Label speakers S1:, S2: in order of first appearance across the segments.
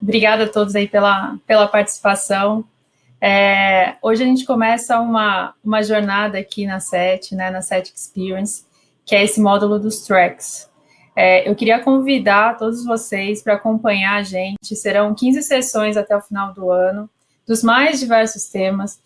S1: Obrigada a todos aí pela participação. Hoje a gente começa uma jornada aqui na SET, né, na SET Experience, que é esse módulo dos tracks. Eu queria convidar todos vocês para acompanhar a gente. Serão 15 sessões até o final do ano, dos mais diversos temas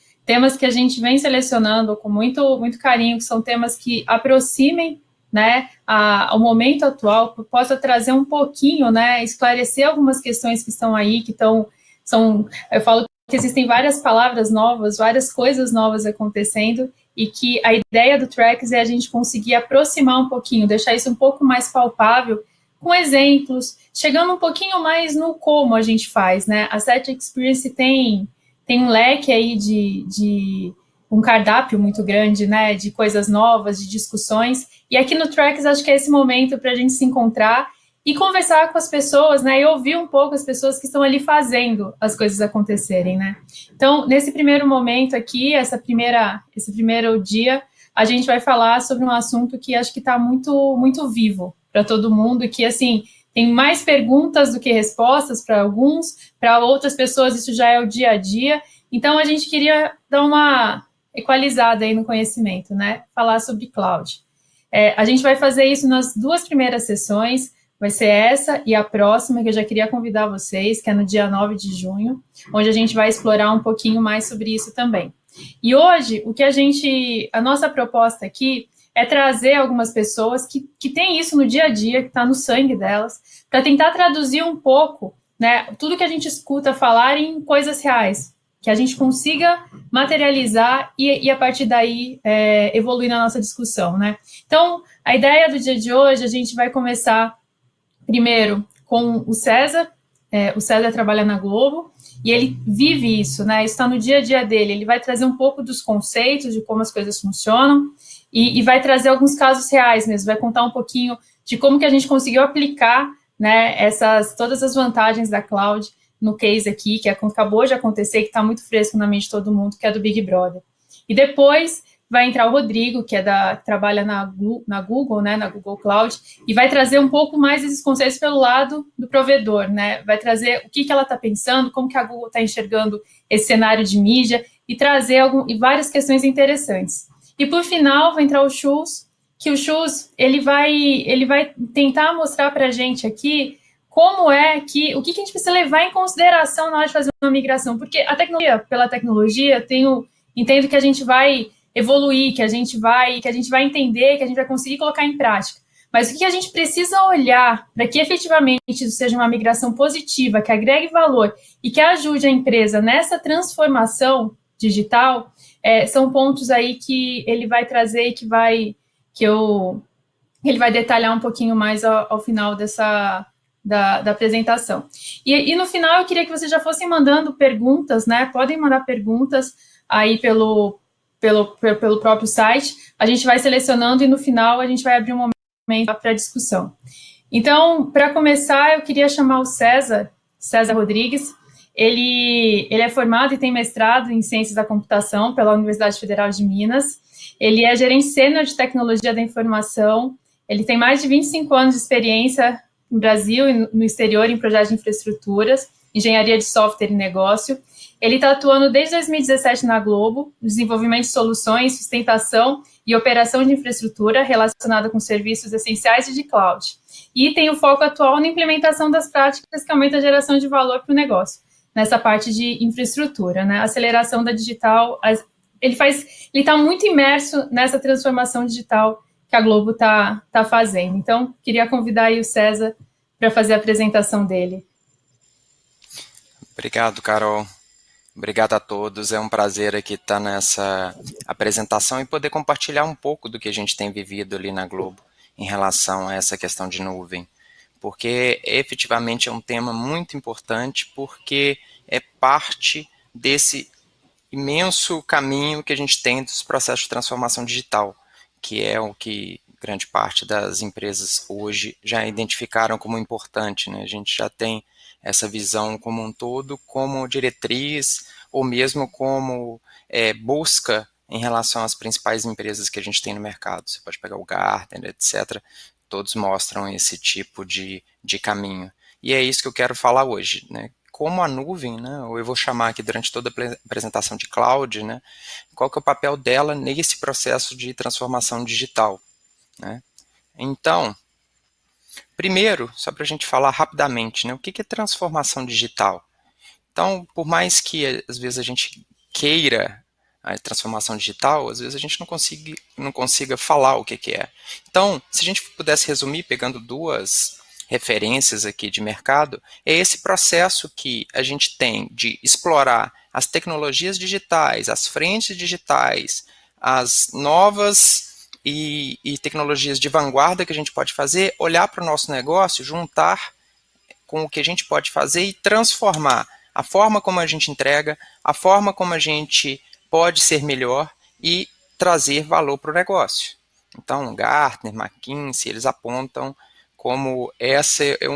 S1: que a gente vem selecionando com muito carinho, que são temas que aproximem, né, ao momento atual, possa trazer um pouquinho, né, esclarecer algumas questões que estão aí, eu falo que existem várias palavras novas, várias coisas novas acontecendo, e que a ideia do Tracks é a gente conseguir aproximar um pouquinho, deixar isso um pouco mais palpável, com exemplos, chegando um pouquinho mais no como a gente faz, né? A SET Experience tem um leque aí de um cardápio muito grande, né? De coisas novas, de discussões, e aqui no Tracks acho que é esse momento para a gente se encontrar e conversar com as pessoas, né, e ouvir um pouco as pessoas que estão ali fazendo as coisas acontecerem, né. Então, nesse primeiro momento aqui, esse primeiro dia, a gente vai falar sobre um assunto que acho que está muito vivo para todo mundo e que, assim, tem mais perguntas do que respostas para alguns, para outras pessoas isso já é o dia a dia. Então, a gente queria dar uma equalizada aí no conhecimento, né, falar sobre cloud. A gente vai fazer isso nas duas primeiras sessões, vai ser essa e a próxima, que eu já queria convidar vocês, que é no dia 9 de junho, onde a gente vai explorar um pouquinho mais sobre isso também. E hoje, a nossa proposta aqui é trazer algumas pessoas que têm isso no dia a dia, que está no sangue delas, para tentar traduzir um pouco, né, tudo que a gente escuta falar em coisas reais, que a gente consiga materializar e a partir daí evoluir na nossa discussão, né? Então, a ideia do dia de hoje, a gente vai começar primeiro com o César. O César trabalha na Globo e ele vive isso, né? Isso está no dia a dia dele. Ele vai trazer um pouco dos conceitos de como as coisas funcionam e vai trazer alguns casos reais mesmo. Vai contar um pouquinho de como que a gente conseguiu aplicar, né, todas as vantagens da cloud no case aqui, que acabou de acontecer, que está muito fresco na mente de todo mundo, que é do Big Brother. E depois vai entrar o Rodrigo, que trabalha na Google, né, na Google Cloud, e vai trazer um pouco mais esses conceitos pelo lado do provedor, né? Vai trazer o que ela está pensando, como que a Google está enxergando esse cenário de mídia e trazer várias questões interessantes. E por final vai entrar o Schultz, que o Schultz ele vai tentar mostrar para a gente aqui como é que o que a gente precisa levar em consideração na hora de fazer uma migração, porque a tecnologia, pela tecnologia, entendo que a gente vai evoluir, que a gente vai entender, que a gente vai conseguir colocar em prática. Mas o que a gente precisa olhar para que efetivamente isso seja uma migração positiva, que agregue valor e que ajude a empresa nessa transformação digital, são pontos aí que ele vai trazer e ele vai detalhar um pouquinho mais ao final da apresentação. E no final eu queria que vocês já fossem mandando perguntas, né? Podem mandar perguntas aí pelo próprio site, a gente vai selecionando e no final a gente vai abrir um momento para discussão. Então, para começar, eu queria chamar o César Rodrigues. Ele é formado e tem mestrado em Ciências da Computação pela Universidade Federal de Minas. Ele é gerente sênior de Tecnologia da Informação. Ele tem mais de 25 anos de experiência no Brasil e no exterior em projetos de infraestruturas, engenharia de software e negócio. Ele está atuando desde 2017 na Globo, no desenvolvimento de soluções, sustentação e operação de infraestrutura relacionada com serviços essenciais e de cloud. E tem o foco atual na implementação das práticas que aumentam a geração de valor para o negócio, nessa parte de infraestrutura, né? Aceleração da digital. Ele está muito imerso nessa transformação digital que a Globo está fazendo. Então, queria convidar aí o César para fazer a apresentação dele.
S2: Obrigado, Carol. Obrigado a todos, é um prazer aqui estar nessa apresentação e poder compartilhar um pouco do que a gente tem vivido ali na Globo em relação a essa questão de nuvem, porque efetivamente é um tema muito importante, porque é parte desse imenso caminho que a gente tem dos processos de transformação digital, que é o que grande parte das empresas hoje já identificaram como importante, né? A gente já tem essa visão como um todo, como diretriz, ou mesmo como busca em relação às principais empresas que a gente tem no mercado. Você pode pegar o Gartner, etc. Todos mostram esse tipo de caminho. E é isso que eu quero falar hoje, né? como a nuvem, né, ou eu vou chamar aqui durante toda a apresentação de cloud, né, qual que é o papel dela nesse processo de transformação digital, né. Então, primeiro, só para a gente falar rapidamente, né, o que é transformação digital? Então, por mais que às vezes a gente queira a transformação digital, às vezes a gente não consiga falar o que é. Então, se a gente pudesse resumir, pegando duas referências aqui de mercado, é esse processo que a gente tem de explorar as tecnologias digitais, as frentes digitais, as novas e tecnologias de vanguarda que a gente pode fazer, olhar para o nosso negócio, juntar com o que a gente pode fazer e transformar a forma como a gente entrega, a forma como a gente pode ser melhor e trazer valor para o negócio. Então, Gartner, McKinsey, eles apontam como esse é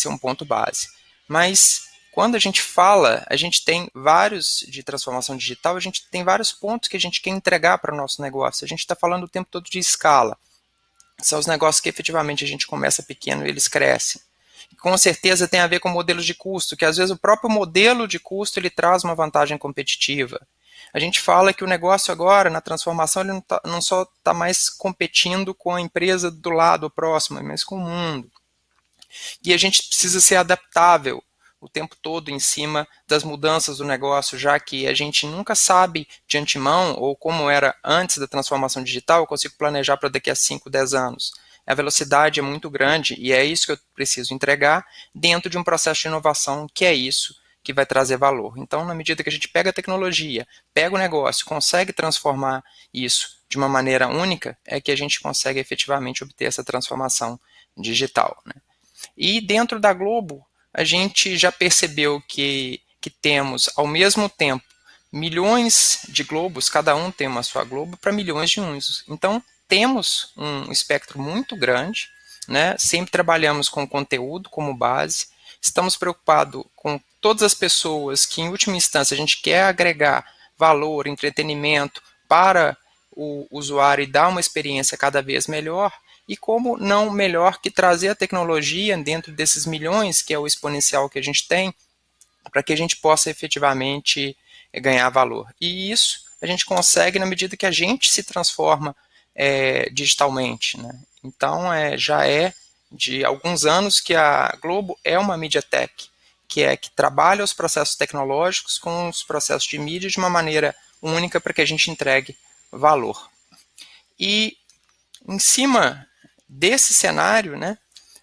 S2: um ponto base. Mas, quando a gente fala, a gente tem vários, de transformação digital, a gente tem vários pontos que a gente quer entregar para o nosso negócio. A gente está falando o tempo todo de escala. São os negócios que efetivamente a gente começa pequeno e eles crescem. Com certeza tem a ver com modelos de custo, que às vezes o próprio modelo de custo ele traz uma vantagem competitiva. A gente fala que o negócio agora, na transformação, ele não só está mais competindo com a empresa do lado próximo, mas com o mundo. E a gente precisa ser adaptável o tempo todo em cima das mudanças do negócio, já que a gente nunca sabe de antemão, ou como era antes da transformação digital, eu consigo planejar para daqui a 5, 10 anos. A velocidade é muito grande e é isso que eu preciso entregar dentro de um processo de inovação, que é isso que vai trazer valor. Então, na medida que a gente pega a tecnologia, pega o negócio, consegue transformar isso de uma maneira única, é que a gente consegue efetivamente obter essa transformação digital, né? E dentro da Globo, a gente já percebeu que temos, ao mesmo tempo, milhões de globos, cada um tem uma sua Globo, para milhões de uns. Então, temos um espectro muito grande, né? Sempre trabalhamos com conteúdo como base, estamos preocupados com todas as pessoas que, em última instância, a gente quer agregar valor, entretenimento para o usuário e dar uma experiência cada vez melhor. E como não melhor que trazer a tecnologia dentro desses milhões, que é o exponencial que a gente tem, para que a gente possa efetivamente ganhar valor. E isso a gente consegue na medida que a gente se transforma digitalmente, né? Então, já é de alguns anos que a Globo é uma Media Tech, que trabalha os processos tecnológicos com os processos de mídia de uma maneira única para que a gente entregue valor. E em cima desse cenário, né,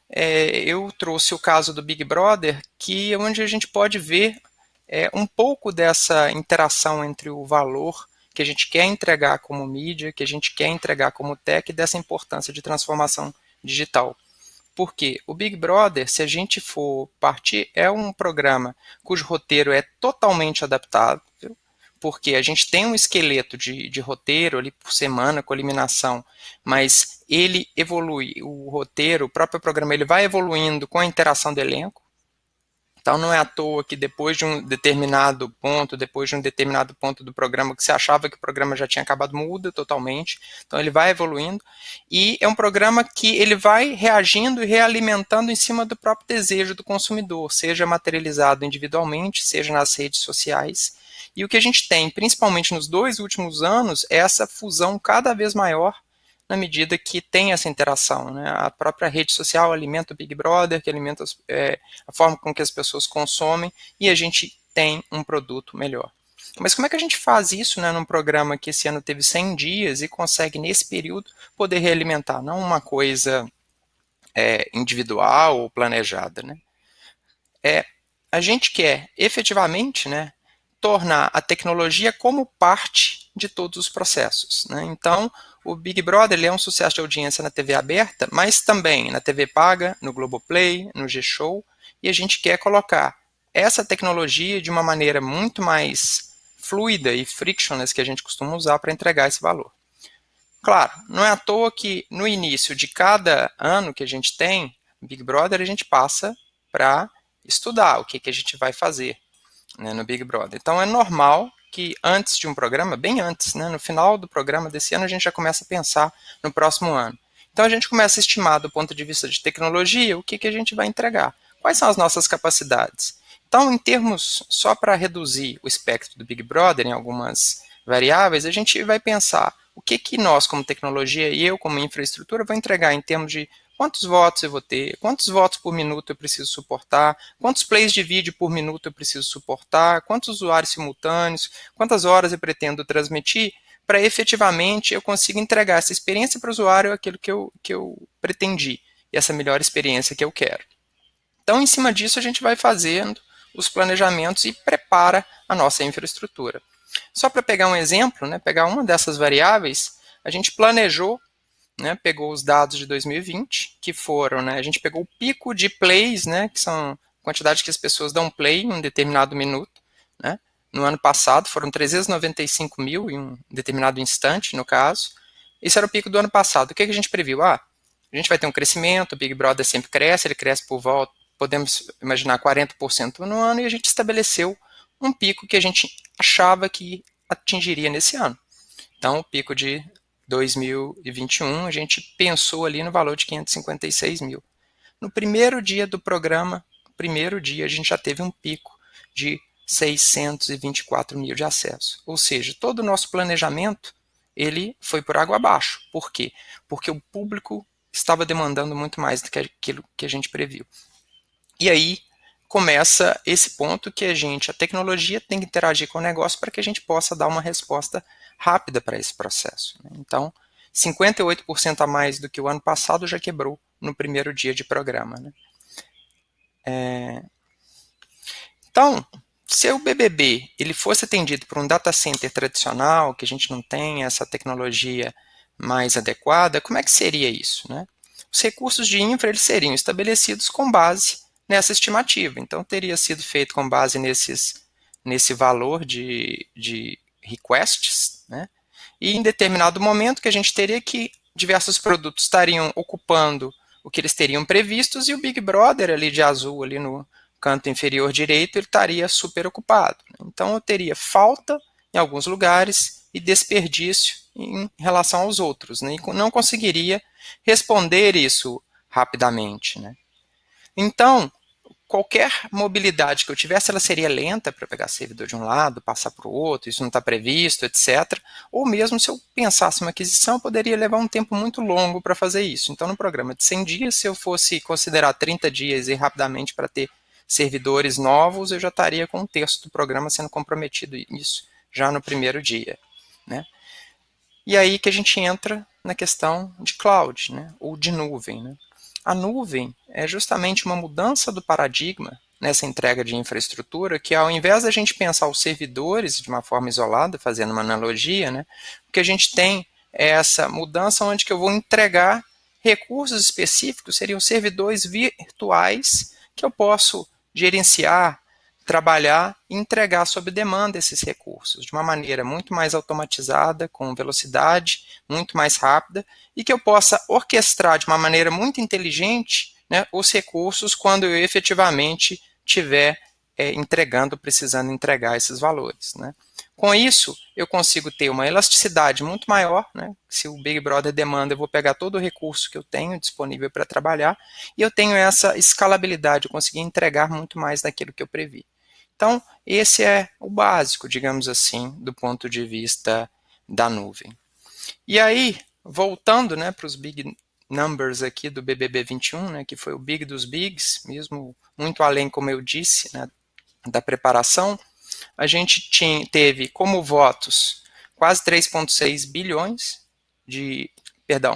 S2: eu trouxe o caso do Big Brother, que é onde a gente pode ver um pouco dessa interação entre o valor que a gente quer entregar como mídia, que a gente quer entregar como tech, e dessa importância de transformação digital. Porque o Big Brother, se a gente for partir, é um programa cujo roteiro é totalmente adaptável, porque a gente tem um esqueleto de roteiro ali por semana com eliminação, mas ele evolui, o roteiro, o próprio programa, ele vai evoluindo com a interação do elenco. Então não é à toa que depois de um determinado ponto do programa, que você achava que o programa já tinha acabado, muda totalmente. Então ele vai evoluindo. E é um programa que ele vai reagindo e realimentando em cima do próprio desejo do consumidor, seja materializado individualmente, seja nas redes sociais. E o que a gente tem, principalmente nos 2 últimos anos, é essa fusão cada vez maior na medida que tem essa interação, né? A própria rede social alimenta o Big Brother, que alimenta a forma com que as pessoas consomem, e a gente tem um produto melhor. Mas como é que a gente faz isso, né, num programa que esse ano teve 100 dias e consegue, nesse período, poder realimentar? Não uma coisa individual ou planejada, né? A gente quer, efetivamente, né, tornar a tecnologia como parte de todos os processos, né? Então, o Big Brother ele é um sucesso de audiência na TV aberta, mas também na TV paga, no Globoplay, no G-Show, e a gente quer colocar essa tecnologia de uma maneira muito mais fluida e frictionless que a gente costuma usar para entregar esse valor. Claro, não é à toa que no início de cada ano que a gente tem Big Brother, a gente passa para estudar o que a gente vai fazer, né, no Big Brother. Então é normal que antes de um programa, bem antes, né, no final do programa desse ano, a gente já começa a pensar no próximo ano. Então a gente começa a estimar do ponto de vista de tecnologia o que a gente vai entregar. Quais são as nossas capacidades? Então, em termos, só para reduzir o espectro do Big Brother em algumas variáveis, a gente vai pensar o que nós, como tecnologia, e eu, como infraestrutura, vou entregar em termos de quantos votos eu vou ter, quantos votos por minuto eu preciso suportar, quantos plays de vídeo por minuto eu preciso suportar, quantos usuários simultâneos, quantas horas eu pretendo transmitir, para efetivamente eu consiga entregar essa experiência para o usuário, aquilo que eu pretendi, e essa melhor experiência que eu quero. Então, em cima disso, a gente vai fazendo os planejamentos e prepara a nossa infraestrutura. Só para pegar um exemplo, né, pegar uma dessas variáveis, a gente planejou, né, pegou os dados de 2020, que foram, né, a gente pegou o pico de plays, né, que são a quantidade que as pessoas dão play em um determinado minuto, né, no ano passado foram 395 mil em um determinado instante, no caso. Esse era o pico do ano passado. O que a gente previu? A gente vai ter um crescimento, o Big Brother sempre cresce, ele cresce por volta, podemos imaginar 40% no ano, e a gente estabeleceu um pico que a gente achava que atingiria nesse ano. Então, o pico de 2021, a gente pensou ali no valor de 556 mil. No primeiro dia do programa, a gente já teve um pico de 624 mil de acesso. Ou seja, todo o nosso planejamento, ele foi por água abaixo. Por quê? Porque o público estava demandando muito mais do que aquilo que a gente previu. E aí começa esse ponto que a tecnologia tem que interagir com o negócio para que a gente possa dar uma resposta rápida para esse processo. Então, 58% a mais do que o ano passado já quebrou no primeiro dia de programa. Então, se o BBB ele fosse atendido por um data center tradicional, que a gente não tem essa tecnologia mais adequada, como é que seria isso? Os recursos de infra eles seriam estabelecidos com base nessa estimativa. Então, teria sido feito com base nesse valor de requests, e em determinado momento que a gente teria que diversos produtos estariam ocupando o que eles teriam previstos, e o Big Brother ali de azul, ali no canto inferior direito, ele estaria super ocupado. Então, eu teria falta em alguns lugares e desperdício em relação aos outros, e não conseguiria responder isso rapidamente. Então, qualquer mobilidade que eu tivesse, ela seria lenta para pegar servidor de um lado, passar para o outro, isso não está previsto, etc. Ou mesmo se eu pensasse uma aquisição, eu poderia levar um tempo muito longo para fazer isso. Então, no programa de 100 dias, se eu fosse considerar 30 dias e ir rapidamente para ter servidores novos, eu já estaria com um terço do programa sendo comprometido isso já no primeiro dia. E aí que a gente entra na questão de cloud, ou de nuvem. A nuvem é justamente uma mudança do paradigma nessa entrega de infraestrutura, que ao invés da gente pensar os servidores de uma forma isolada, fazendo uma analogia, o que a gente tem é essa mudança onde que eu vou entregar recursos específicos, seriam servidores virtuais que eu posso gerenciar, trabalhar e entregar sob demanda esses recursos, de uma maneira muito mais automatizada, com velocidade muito mais rápida, e que eu possa orquestrar de uma maneira muito inteligente os recursos quando eu efetivamente estiver precisando entregar esses valores. Com isso, eu consigo ter uma elasticidade muito maior. Se o Big Brother demanda, eu vou pegar todo o recurso que eu tenho disponível para trabalhar, e eu tenho essa escalabilidade, eu consegui entregar muito mais daquilo que eu previ. Então, esse é o básico, digamos assim, do ponto de vista da nuvem. E aí, voltando para os big numbers aqui do BBB 21, que foi o big dos bigs, mesmo muito além, como eu disse, da preparação, a gente teve como votos quase 3,6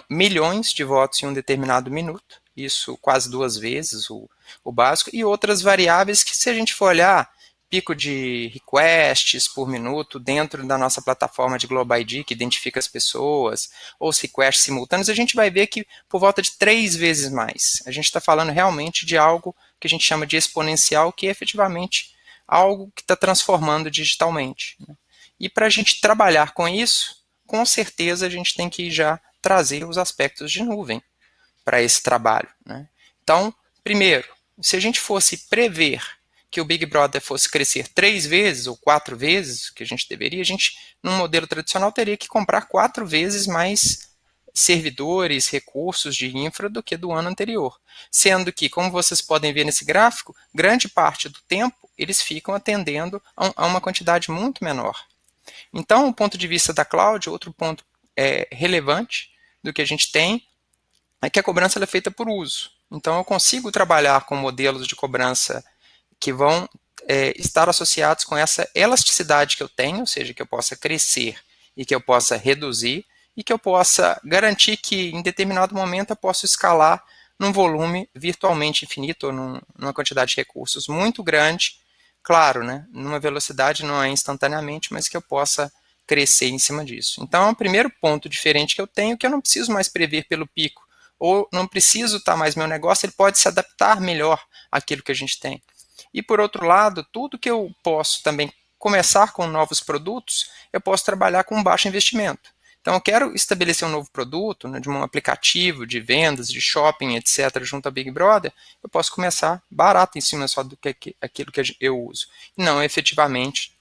S2: milhões de votos em um determinado minuto, isso quase 2 vezes o básico, e outras variáveis que, se a gente for olhar, pico de requests por minuto dentro da nossa plataforma de Global ID, que identifica as pessoas, ou os requests simultâneos, a gente vai ver que por volta de 3 vezes mais. A gente está falando realmente de algo que a gente chama de exponencial, que é efetivamente algo que está transformando digitalmente. E para a gente trabalhar com isso, com certeza a gente tem que já trazer os aspectos de nuvem para esse trabalho. Então, primeiro, se a gente fosse prever que o Big Brother fosse crescer 3 vezes ou 4 vezes, que a gente deveria, a gente, num modelo tradicional, teria que comprar 4 vezes mais servidores, recursos de infra do que do ano anterior. Sendo que, como vocês podem ver nesse gráfico, grande parte do tempo eles ficam atendendo a uma quantidade muito menor. Então, do ponto de vista da cloud, outro ponto relevante do que a gente tem é que a cobrança é feita por uso. Então, eu consigo trabalhar com modelos de cobrança que vão estar associados com essa elasticidade que eu tenho, ou seja, que eu possa crescer e que eu possa reduzir, e que eu possa garantir que em determinado momento eu possa escalar num volume virtualmente infinito, ou numa quantidade de recursos muito grande, claro, né, numa velocidade não é instantaneamente, mas que eu possa crescer em cima disso. Então, é o primeiro ponto diferente que eu tenho, que eu não preciso mais prever pelo pico, ou não preciso estar mais meu negócio, ele pode se adaptar melhor àquilo que a gente tem. E por outro lado, tudo que eu posso também começar com novos produtos, eu posso trabalhar com baixo investimento. Então eu quero estabelecer um novo produto, né, de um aplicativo de vendas, de shopping, etc., junto ao Big Brother, eu posso começar barato em cima só do que aquilo que eu uso. E não efetivamente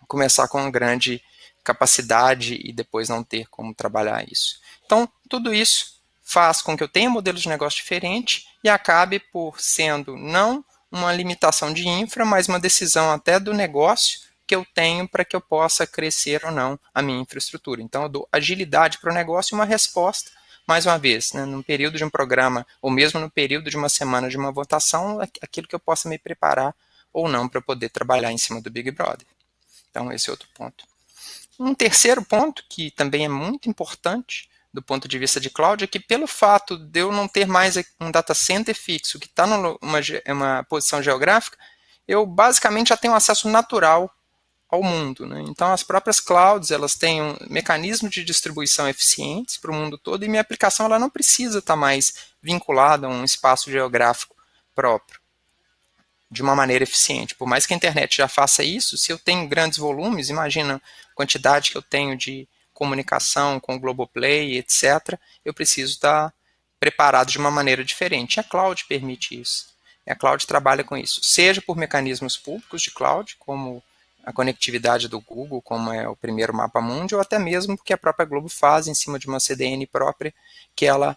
S2: começar com uma grande capacidade e depois não ter como trabalhar isso. Então, tudo isso faz com que eu tenha um modelo de negócio diferente e acabe por sendo não uma limitação de infra, mas uma decisão até do negócio que eu tenho para que eu possa crescer ou não a minha infraestrutura. Então, eu dou agilidade para o negócio e uma resposta, mais uma vez, né, no período de um programa, ou mesmo no período de uma semana de uma votação, aquilo que eu possa me preparar ou não para poder trabalhar em cima do Big Brother. Então, esse é outro ponto. Um terceiro ponto, que também é muito importante do ponto de vista de cloud, é que pelo fato de eu não ter mais um data center fixo que está numa posição geográfica, eu basicamente já tenho acesso natural ao mundo, né? Então as próprias clouds, elas têm um mecanismo de distribuição eficientes para o mundo todo, e minha aplicação ela não precisa estar mais vinculada a um espaço geográfico próprio de uma maneira eficiente. Por mais que a internet já faça isso, se eu tenho grandes volumes, imagina a quantidade que eu tenho de comunicação com o Globoplay, etc., eu preciso estar preparado de uma maneira diferente. A cloud permite isso. A cloud trabalha com isso, seja por mecanismos públicos de cloud, como a conectividade do Google, como é o primeiro mapa mundi, ou até mesmo porque a própria Globo faz em cima de uma CDN própria, que ela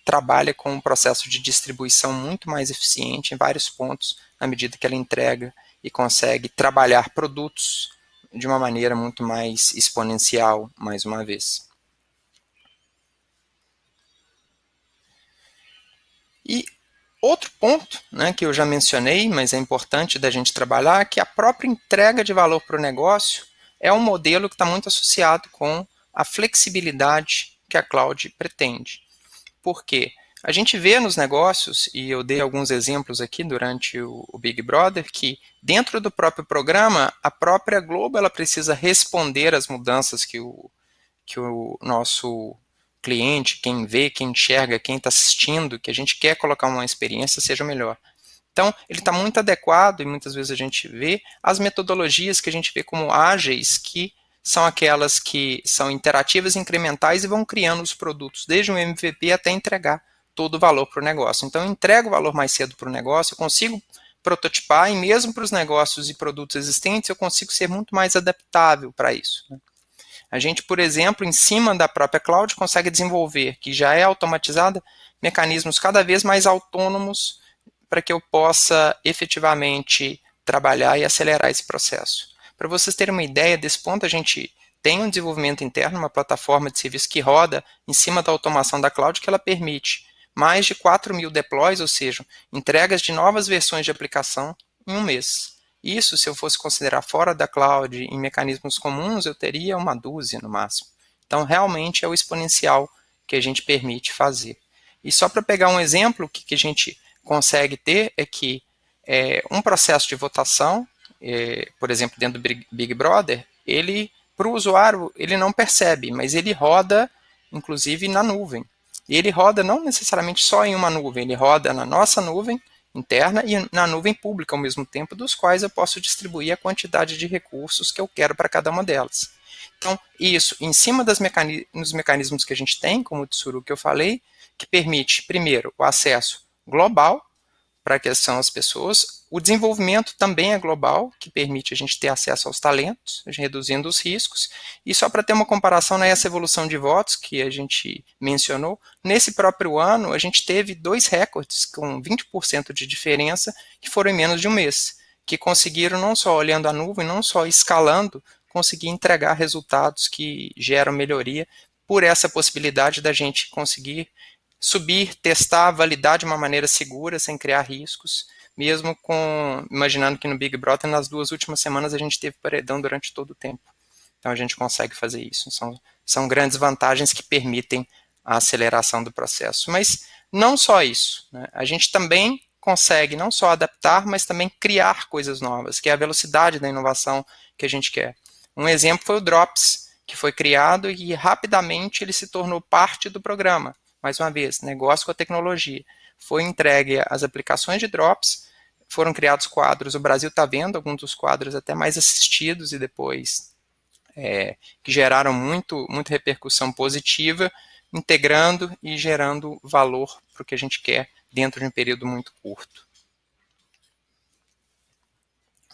S2: trabalha com um processo de distribuição muito mais eficiente em vários pontos, à medida que ela entrega e consegue trabalhar produtos de uma maneira muito mais exponencial, mais uma vez. E outro ponto, né, que eu já mencionei, mas é importante da gente trabalhar, é que a própria entrega de valor para o negócio é um modelo que está muito associado com a flexibilidade que a cloud pretende. Por quê? A gente vê nos negócios, e eu dei alguns exemplos aqui durante o Big Brother, que dentro do próprio programa, a própria Globo ela precisa responder às mudanças que o nosso cliente, quem vê, quem enxerga, quem está assistindo, que a gente quer colocar uma experiência seja melhor. Então, ele está muito adequado, e muitas vezes a gente vê as metodologias que a gente vê como ágeis, que são aquelas que são interativas, incrementais e vão criando os produtos, desde um MVP até entregar todo o valor para o negócio. Então, eu entrego o valor mais cedo para o negócio, eu consigo prototipar, e mesmo para os negócios e produtos existentes, eu consigo ser muito mais adaptável para isso. A gente, por exemplo, em cima da própria cloud, consegue desenvolver, que já é automatizada, mecanismos cada vez mais autônomos para que eu possa efetivamente trabalhar e acelerar esse processo. Para vocês terem uma ideia desse ponto, a gente tem um desenvolvimento interno, uma plataforma de serviço que roda em cima da automação da cloud, que ela permite mais de 4.000 deploys, ou seja, entregas de novas versões de aplicação em um mês. Isso, se eu fosse considerar fora da cloud, em mecanismos comuns, eu teria uma dúzia no máximo. Então, realmente é o exponencial que a gente permite fazer. E só para pegar um exemplo, o que a gente consegue ter é que um processo de votação, por exemplo, dentro do Big Brother, ele, para o usuário, ele não percebe, mas ele roda, inclusive, na nuvem. E ele roda não necessariamente só em uma nuvem, ele roda na nossa nuvem interna e na nuvem pública ao mesmo tempo, dos quais eu posso distribuir a quantidade de recursos que eu quero para cada uma delas. Então, isso, em cima dos mecanismos que a gente tem, como o Tsuru que eu falei, que permite, primeiro, o acesso global para que são as pessoas, O desenvolvimento também é global, que permite a gente ter acesso aos talentos, reduzindo os riscos. E só para ter uma comparação nessa evolução de votos que a gente mencionou, nesse próprio ano a gente teve 2 recordes com 20% de diferença que foram em menos de um mês, que conseguiram não só olhando a nuvem, não só escalando, conseguir entregar resultados que geram melhoria por essa possibilidade da gente conseguir subir, testar, validar de uma maneira segura, sem criar riscos, mesmo imaginando que no Big Brother, nas 2 últimas semanas, a gente teve paredão durante todo o tempo. Então a gente consegue fazer isso. São grandes vantagens que permitem a aceleração do processo. Mas não só isso, né? A gente também consegue não só adaptar, mas também criar coisas novas, que é a velocidade da inovação que a gente quer. Um exemplo foi o Drops, que foi criado e rapidamente ele se tornou parte do programa. Mais uma vez, negócio com a tecnologia. Foi entregue as aplicações de Drops, foram criados quadros, o Brasil está vendo alguns dos quadros até mais assistidos e depois que geraram muita repercussão positiva, integrando e gerando valor para o que a gente quer dentro de um período muito curto.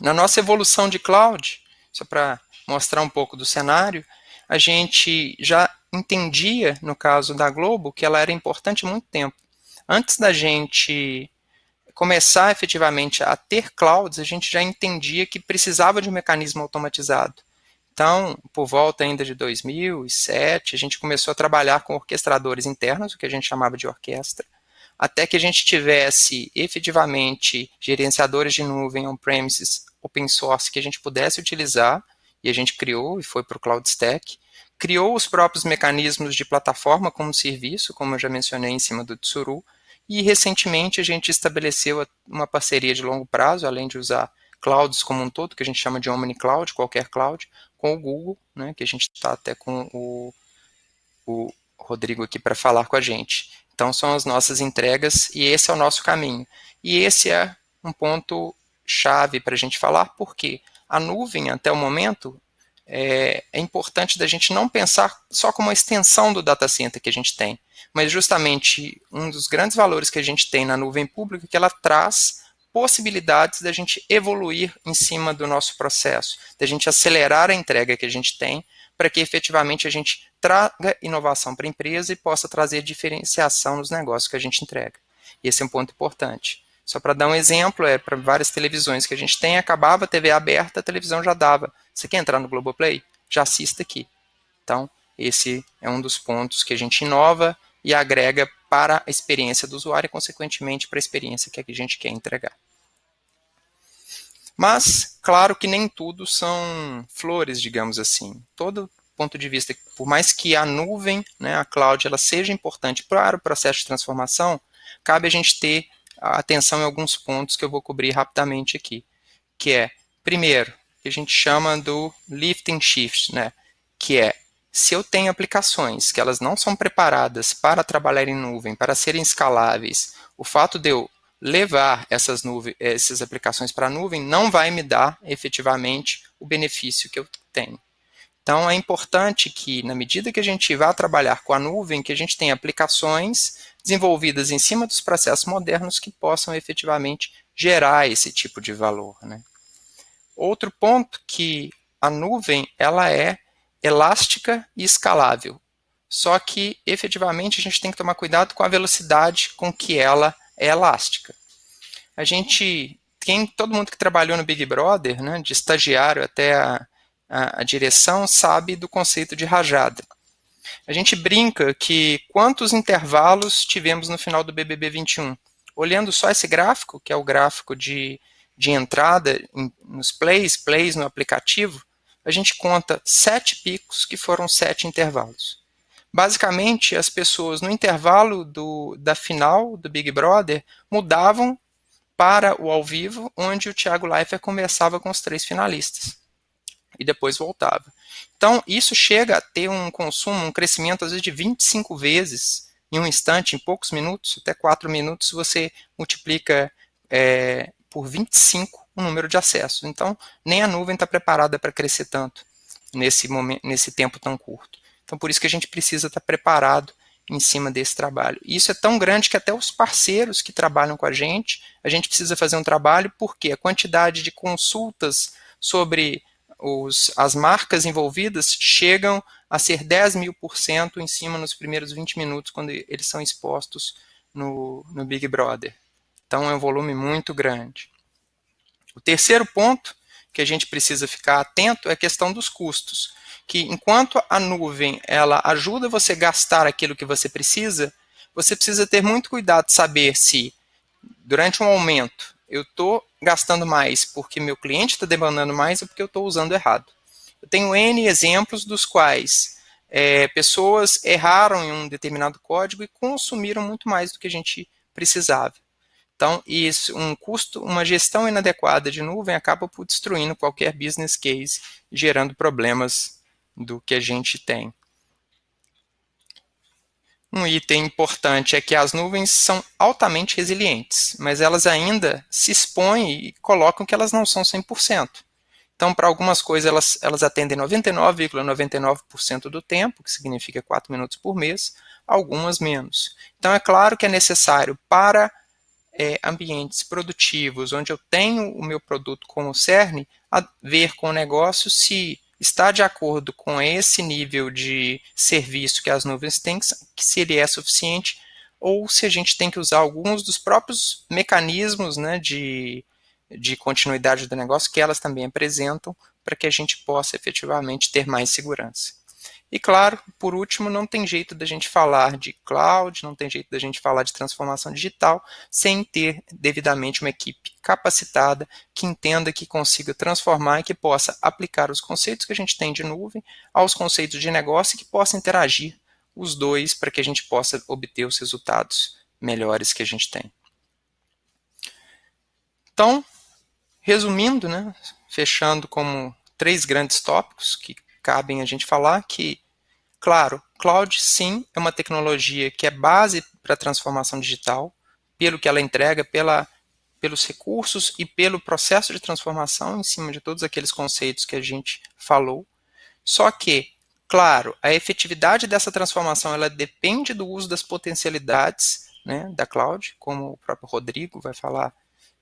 S2: Na nossa evolução de cloud, só para mostrar um pouco do cenário, a gente já entendia, no caso da Globo, que ela era importante há muito tempo. Antes da gente começar efetivamente a ter clouds, a gente já entendia que precisava de um mecanismo automatizado. Então, por volta ainda de 2007, a gente começou a trabalhar com orquestradores internos, o que a gente chamava de orquestra, até que a gente tivesse efetivamente gerenciadores de nuvem on-premises open source que a gente pudesse utilizar, e a gente criou e foi para o Cloud Stack, criou os próprios mecanismos de plataforma como serviço, como eu já mencionei em cima do Tsuru, e recentemente a gente estabeleceu uma parceria de longo prazo, além de usar clouds como um todo, que a gente chama de Omni Cloud, qualquer cloud, com o Google, né, que a gente está até com o Rodrigo aqui para falar com a gente. Então são as nossas entregas e esse é o nosso caminho. E esse é um ponto chave para a gente falar, porque a nuvem, até o momento, é importante da gente não pensar só como uma extensão do data center que a gente tem, mas justamente um dos grandes valores que a gente tem na nuvem pública é que ela traz possibilidades da gente evoluir em cima do nosso processo, da gente acelerar a entrega que a gente tem, para que efetivamente a gente traga inovação para a empresa e possa trazer diferenciação nos negócios que a gente entrega. E esse é um ponto importante. Só para dar um exemplo, para várias televisões que a gente tem, acabava a TV aberta, a televisão já dava. Você quer entrar no Globoplay? Já assista aqui. Então, esse é um dos pontos que a gente inova e agrega para a experiência do usuário e, consequentemente, para a experiência que a gente quer entregar. Mas, claro que nem tudo são flores, digamos assim. Todo ponto de vista, por mais que a nuvem, né, a cloud, ela seja importante para o processo de transformação, cabe a gente ter atenção em alguns pontos que eu vou cobrir rapidamente aqui, que é, primeiro, que a gente chama do lift and shift, né, que é, se eu tenho aplicações que elas não são preparadas para trabalhar em nuvem, para serem escaláveis, o fato de eu levar essas aplicações para a nuvem não vai me dar efetivamente o benefício que eu tenho. Então é importante que, na medida que a gente vá trabalhar com a nuvem, que a gente tenha aplicações desenvolvidas em cima dos processos modernos que possam efetivamente gerar esse tipo de valor, né? Outro ponto que a nuvem ela é elástica e escalável. Só que, efetivamente, a gente tem que tomar cuidado com a velocidade com que ela é elástica. Todo mundo que trabalhou no Big Brother, né, de estagiário até a direção, sabe do conceito de rajada. A gente brinca que quantos intervalos tivemos no final do BBB 21? Olhando só esse gráfico, que é o gráfico de entrada nos plays no aplicativo, a gente conta 7 picos, que foram 7 intervalos. Basicamente, as pessoas no intervalo da final do Big Brother mudavam para o ao vivo, onde o Thiago Leifert conversava com os 3 finalistas. E depois voltava. Então, isso chega a ter um consumo, um crescimento, às vezes, de 25 vezes em um instante, em poucos minutos, até 4 minutos, você multiplica por 25 o número de acessos. Então, nem a nuvem está preparada para crescer tanto nesse tempo tão curto. Então, por isso que a gente precisa estar preparado em cima desse trabalho. E isso é tão grande que até os parceiros que trabalham com a gente precisa fazer um trabalho, porque a quantidade de consultas sobre as marcas envolvidas chegam a ser 10.000% em cima nos primeiros 20 minutos, quando eles são expostos no Big Brother. Então é um volume muito grande. O terceiro ponto que a gente precisa ficar atento é a questão dos custos, que enquanto a nuvem ela ajuda você a gastar aquilo que você precisa ter muito cuidado de saber se, durante um aumento, eu estou gastando mais porque meu cliente está demandando mais ou porque eu estou usando errado. Eu tenho N exemplos dos quais pessoas erraram em um determinado código e consumiram muito mais do que a gente precisava. Então, isso, uma gestão inadequada de nuvem acaba por destruindo qualquer business case, gerando problemas do que a gente tem. Um item importante é que as nuvens são altamente resilientes, mas elas ainda se expõem e colocam que elas não são 100%. Então, para algumas coisas, elas atendem 99,99% do tempo, que significa 4 minutos por mês, algumas menos. Então, é claro que é necessário para ambientes produtivos, onde eu tenho o meu produto como cerne, a ver com o negócio se está de acordo com esse nível de serviço que as nuvens têm, se ele é suficiente, ou se a gente tem que usar alguns dos próprios mecanismos, né, de continuidade do negócio que elas também apresentam, para que a gente possa efetivamente ter mais segurança. E claro, por último, não tem jeito da gente falar de cloud, não tem jeito da gente falar de transformação digital sem ter devidamente uma equipe capacitada que entenda, que consiga transformar e que possa aplicar os conceitos que a gente tem de nuvem aos conceitos de negócio e que possa interagir os dois para que a gente possa obter os resultados melhores que a gente tem. Então, resumindo, né, fechando como 3 grandes tópicos que cabem a gente falar, que claro, cloud sim é uma tecnologia que é base para a transformação digital, pelo que ela entrega, pelos recursos e pelo processo de transformação em cima de todos aqueles conceitos que a gente falou. Só que, claro, a efetividade dessa transformação ela depende do uso das potencialidades, né, da cloud, como o próprio Rodrigo vai falar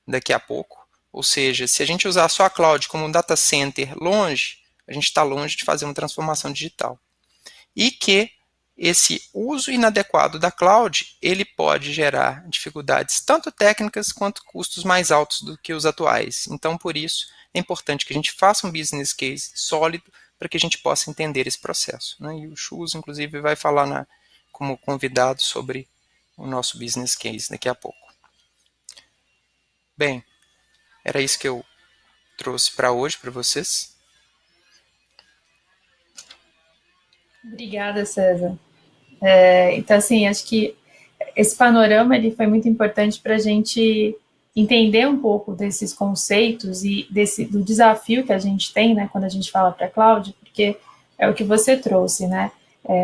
S2: daqui a pouco. Ou seja, se a gente usar só a cloud como um data center longe, a gente está longe de fazer uma transformação digital. E que esse uso inadequado da cloud, ele pode gerar dificuldades tanto técnicas quanto custos mais altos do que os atuais. Então, por isso, é importante que a gente faça um business case sólido para que a gente possa entender esse processo, né? E o Chus, inclusive, vai falar como convidado sobre o nosso business case daqui a pouco. Bem, era isso que eu trouxe para hoje para vocês.
S1: Obrigada, César. Então, assim, acho que esse panorama ele foi muito importante para a gente entender um pouco desses conceitos e do desafio que a gente tem, né, quando a gente fala para a cloud, porque é o que você trouxe, né?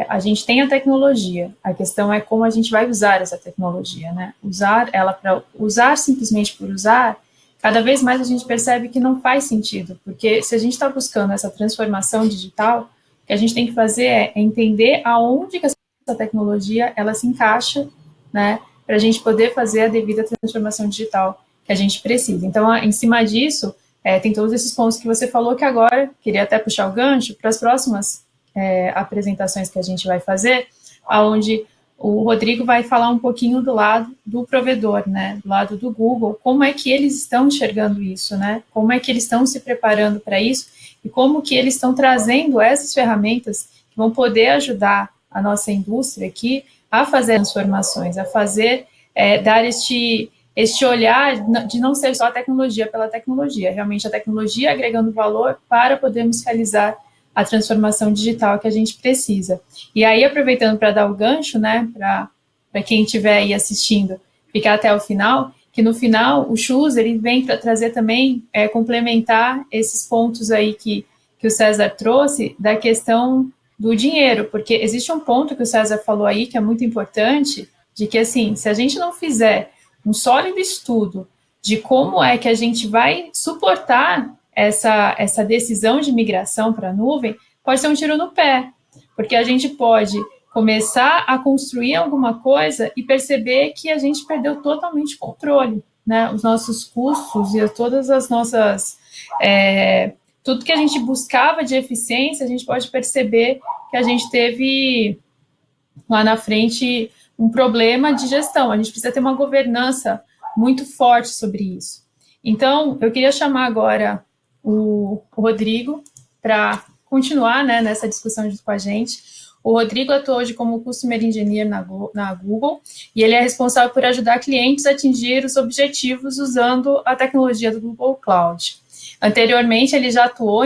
S1: A gente tem a tecnologia, a questão é como a gente vai usar essa tecnologia, né? Usar ela para usar simplesmente por usar, cada vez mais a gente percebe que não faz sentido, porque se a gente está buscando essa transformação digital, o que a gente tem que fazer é entender aonde que essa tecnologia ela se encaixa, né, para a gente poder fazer a devida transformação digital que a gente precisa. Então, em cima disso, tem todos esses pontos que você falou que agora, queria até puxar o gancho para as próximas apresentações que a gente vai fazer, onde o Rodrigo vai falar um pouquinho do lado do provedor, né, do lado do Google, como é que eles estão enxergando isso, né, como é que eles estão se preparando para isso e como que eles estão trazendo essas ferramentas que vão poder ajudar a nossa indústria aqui a fazer transformações, a fazer, dar este olhar de não ser só a tecnologia pela tecnologia, realmente a tecnologia agregando valor para podermos realizar a transformação digital que a gente precisa. E aí, aproveitando para dar o gancho, né, para quem estiver aí assistindo, ficar até o final, que no final o Chus, ele vem para trazer também, complementar esses pontos aí que o César trouxe, da questão do dinheiro, porque existe um ponto que o César falou aí, que é muito importante, de que, assim, se a gente não fizer um sólido estudo de como é que a gente vai suportar essa decisão de migração para a nuvem, pode ser um tiro no pé, porque a gente pode começar a construir alguma coisa e perceber que a gente perdeu totalmente o controle, né? Os nossos custos e todas as nossas... tudo que a gente buscava de eficiência, a gente pode perceber que a gente teve lá na frente um problema de gestão. A gente precisa ter uma governança muito forte sobre isso. Então, eu queria chamar agora o Rodrigo para continuar, né, nessa discussão junto com a gente. O Rodrigo atua hoje como Customer Engineer na Google e ele é responsável por ajudar clientes a atingir os objetivos usando a tecnologia do Google Cloud. Anteriormente, ele já atuou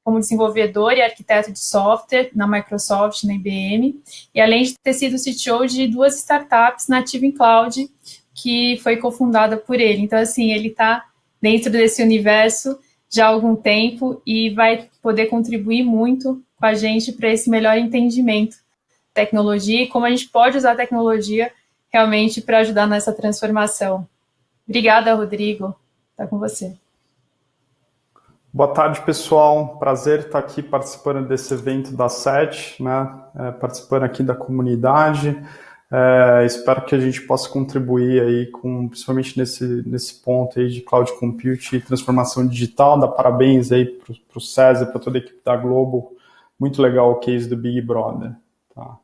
S1: como desenvolvedor e arquiteto de software na Microsoft, na IBM, e além de ter sido CTO de 2 startups nativas em cloud, que foi cofundada por ele. Então, assim, ele está dentro desse universo já há algum tempo e vai poder contribuir muito com a gente para esse melhor entendimento da tecnologia e como a gente pode usar a tecnologia realmente para ajudar nessa transformação. Obrigada, Rodrigo. Está com você.
S3: Boa tarde, pessoal. Prazer estar aqui participando desse evento da SET, né? Participando aqui da comunidade. Espero que a gente possa contribuir aí principalmente nesse ponto aí de cloud computing e transformação digital. Dá parabéns aí para o César, para toda a equipe da Globo. Muito legal o case do Big Brother. Tá?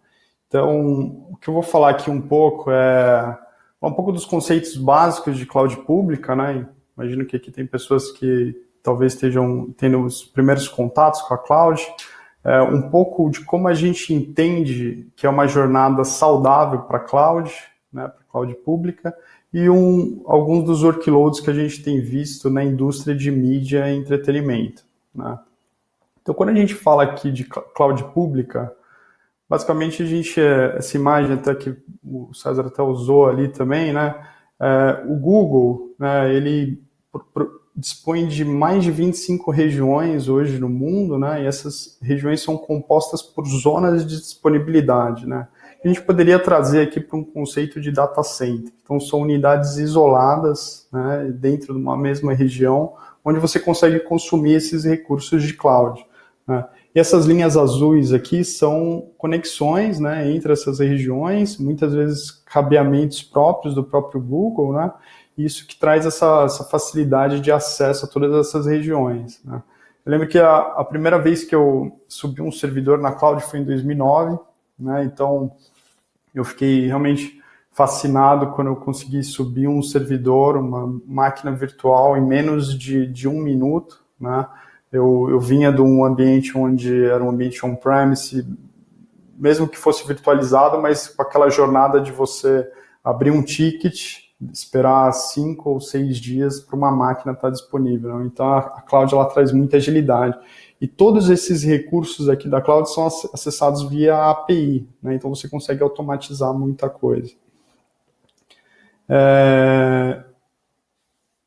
S3: Então, o que eu vou falar aqui um pouco é um pouco dos conceitos básicos de cloud pública, né? Imagino que aqui tem pessoas que talvez estejam tendo os primeiros contatos com a cloud, um pouco de como a gente entende que é uma jornada saudável para a cloud, né, para a cloud pública, e alguns dos workloads que a gente tem visto na indústria de mídia e entretenimento. Né. Então, quando a gente fala aqui de cloud pública, basicamente essa imagem até que o César até usou ali também, né, o Google, né, ele dispõe de mais de 25 regiões hoje no mundo, né? E essas regiões são compostas por zonas de disponibilidade, né? A gente poderia trazer aqui para um conceito de data center. Então, são unidades isoladas, né, dentro de uma mesma região, onde você consegue consumir esses recursos de cloud, né? E essas linhas azuis aqui são conexões, né, entre essas regiões, muitas vezes cabeamentos próprios do próprio Google, né? Isso que traz essa facilidade de acesso a todas essas regiões, né? Eu lembro que a primeira vez que eu subi um servidor na cloud foi em 2009, né? Então eu fiquei realmente fascinado quando eu consegui subir um servidor, uma máquina virtual, em menos de 1 minuto, né? Eu vinha de um ambiente onde era um ambiente on-premise, mesmo que fosse virtualizado, mas com aquela jornada de você abrir um ticket, esperar 5 ou 6 dias para uma máquina estar disponível, né? Então a cloud ela traz muita agilidade. E todos esses recursos aqui da cloud são acessados via API, né? Então você consegue automatizar muita coisa.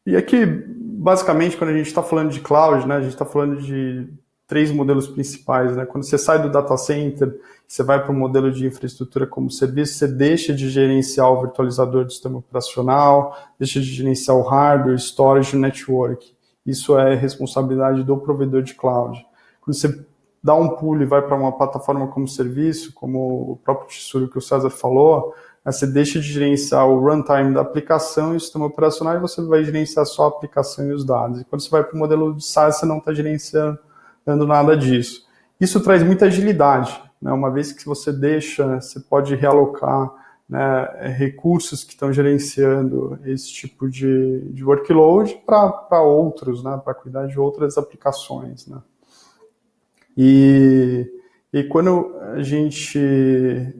S3: E aqui, basicamente, quando a gente está falando de cloud, né, a gente está falando de 3 modelos principais, né? Quando você sai do data center, você vai para o modelo de infraestrutura como serviço, você deixa de gerenciar o virtualizador do sistema operacional, deixa de gerenciar o hardware, storage e network. Isso é responsabilidade do provedor de cloud. Quando você dá um pulo e vai para uma plataforma como serviço, como o próprio Tsuru que o César falou, você deixa de gerenciar o runtime da aplicação e o sistema operacional e você vai gerenciar só a aplicação e os dados. E quando você vai para o modelo de SaaS, você não está gerenciando nada disso. Isso traz muita agilidade, né? Uma vez que você deixa, você pode realocar, né, recursos que estão gerenciando esse tipo de workload para outros, né, para cuidar de outras aplicações, né? E quando a gente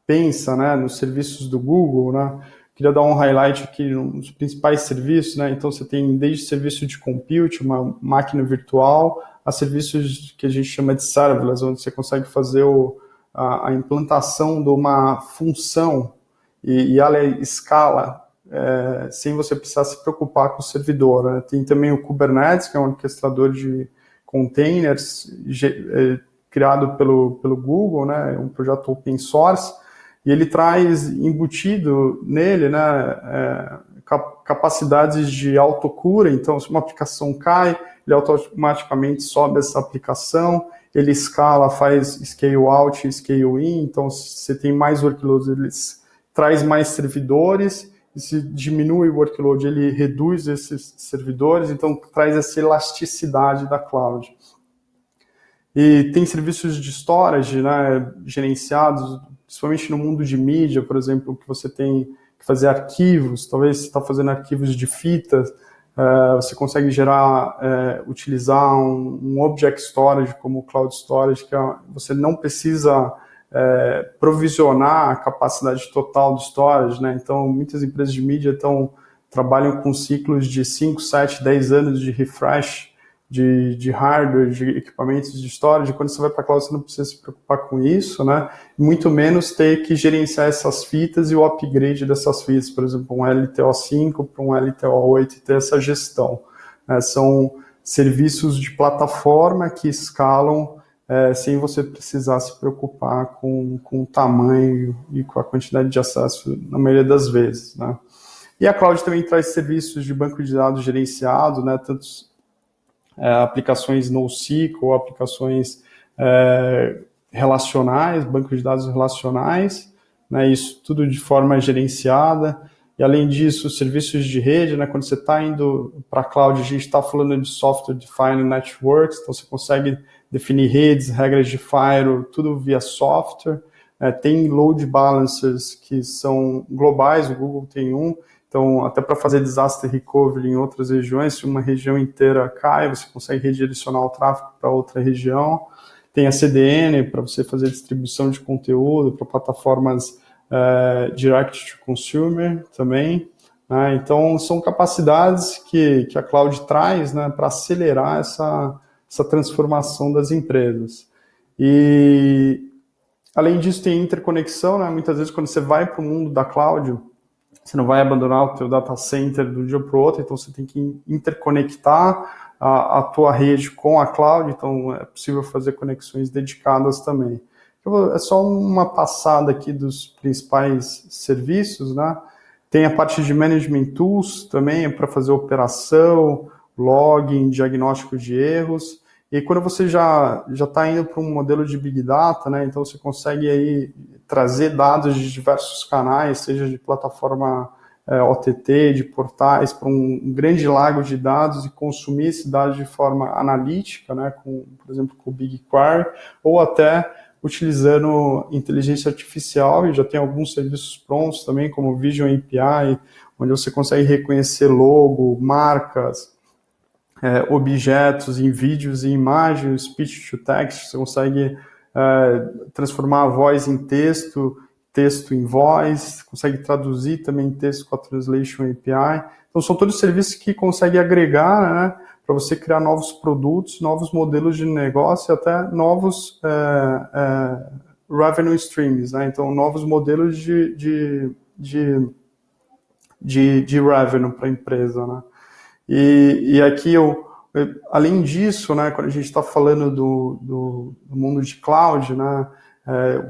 S3: pensa, né, nos serviços do Google, né, queria dar um highlight aqui nos principais serviços, né? Então você tem desde serviço de compute, uma máquina virtual, a serviços que a gente chama de serverless, onde você consegue fazer a implantação de uma função e ela escala sem você precisar se preocupar com o servidor, né? Tem também o Kubernetes, que é um orquestrador de containers criado pelo Google, né? É um projeto open source, e ele traz embutido nele, né, capacidades de autocura. Então, se uma aplicação cai, ele automaticamente sobe essa aplicação, ele escala, faz scale out e scale in, então se você tem mais workloads, ele traz mais servidores, e se diminui o workload, ele reduz esses servidores, então traz essa elasticidade da cloud. E tem serviços de storage, né, gerenciados, principalmente no mundo de mídia, por exemplo, que você tem que fazer arquivos, talvez você está fazendo arquivos de fitas, você consegue utilizar um object storage como cloud storage, que você não precisa provisionar a capacidade total do storage, né? Então, muitas empresas de mídia trabalham com ciclos de 5, 7, 10 anos de refresh de hardware, de equipamentos de storage. Quando você vai para a cloud, você não precisa se preocupar com isso, né? Muito menos ter que gerenciar essas fitas e o upgrade dessas fitas, por exemplo, um LTO5 para um LTO8, e ter essa gestão. São serviços de plataforma que escalam sem você precisar se preocupar com o tamanho e com a quantidade de acesso, na maioria das vezes, né? E a cloud também traz serviços de banco de dados gerenciado, né? Tanto aplicações NoSQL, aplicações relacionais, bancos de dados relacionais, né, isso tudo de forma gerenciada. E além disso, serviços de rede, né, quando você está indo para a cloud, a gente está falando de Software Defined Networks, então você consegue definir redes, regras de firewall, tudo via software. Tem load balancers que são globais, o Google tem um. Então, até para fazer disaster recovery em outras regiões, se uma região inteira cai, você consegue redirecionar o tráfego para outra região. Tem a CDN para você fazer distribuição de conteúdo para plataformas direct to consumer também, né? Então, são capacidades que a cloud traz, né, para acelerar essa transformação das empresas. E, além disso, tem interconexão, né? Muitas vezes, quando você vai para o mundo da cloud, você não vai abandonar o teu data center de um dia para o outro, então você tem que interconectar a tua rede com a cloud, então é possível fazer conexões dedicadas também. É só uma passada aqui dos principais serviços, né? Tem a parte de Management Tools também, para fazer operação, login, diagnóstico de erros. E quando você já está indo para um modelo de Big Data, né, então você consegue aí trazer dados de diversos canais, seja de plataforma OTT, de portais, para um grande lago de dados e consumir esse dado de forma analítica, né, por exemplo, com o BigQuery, ou até utilizando inteligência artificial, e já tem alguns serviços prontos também, como o Vision API, onde você consegue reconhecer logo, marcas, objetos em vídeos e imagens, speech to text, você consegue transformar a voz em texto, texto em voz, consegue traduzir também texto com a Translation API. Então, são todos serviços que conseguem agregar, né, para você criar novos produtos, novos modelos de negócio e até novos revenue streams, né? Então, novos modelos de revenue para a empresa, né? E aqui, além disso, né, quando a gente está falando do mundo de cloud, né,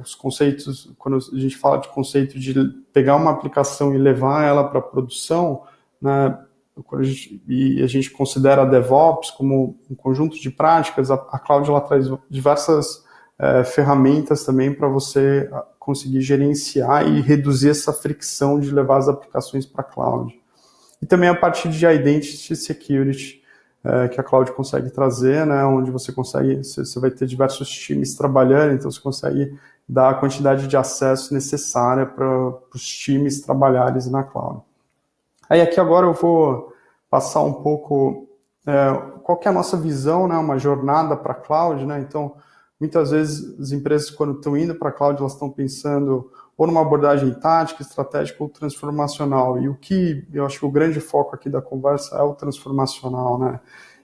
S3: os conceitos, quando a gente fala de conceito de pegar uma aplicação e levar ela para a produção, né, a gente considera a DevOps como um conjunto de práticas, a cloud ela traz diversas ferramentas também para você conseguir gerenciar e reduzir essa fricção de levar as aplicações para a cloud. E também a parte de Identity Security, que a cloud consegue trazer, né, onde você vai ter diversos times trabalhando, então você consegue dar a quantidade de acesso necessária para os times trabalharem na cloud. Aí aqui agora eu vou passar um pouco qual que é a nossa visão, né, uma jornada para a cloud, né? Então, muitas vezes as empresas, quando estão indo para a cloud, elas estão pensando ou numa abordagem tática, estratégica ou transformacional. E o que eu acho que o grande foco aqui da conversa é o transformacional, né?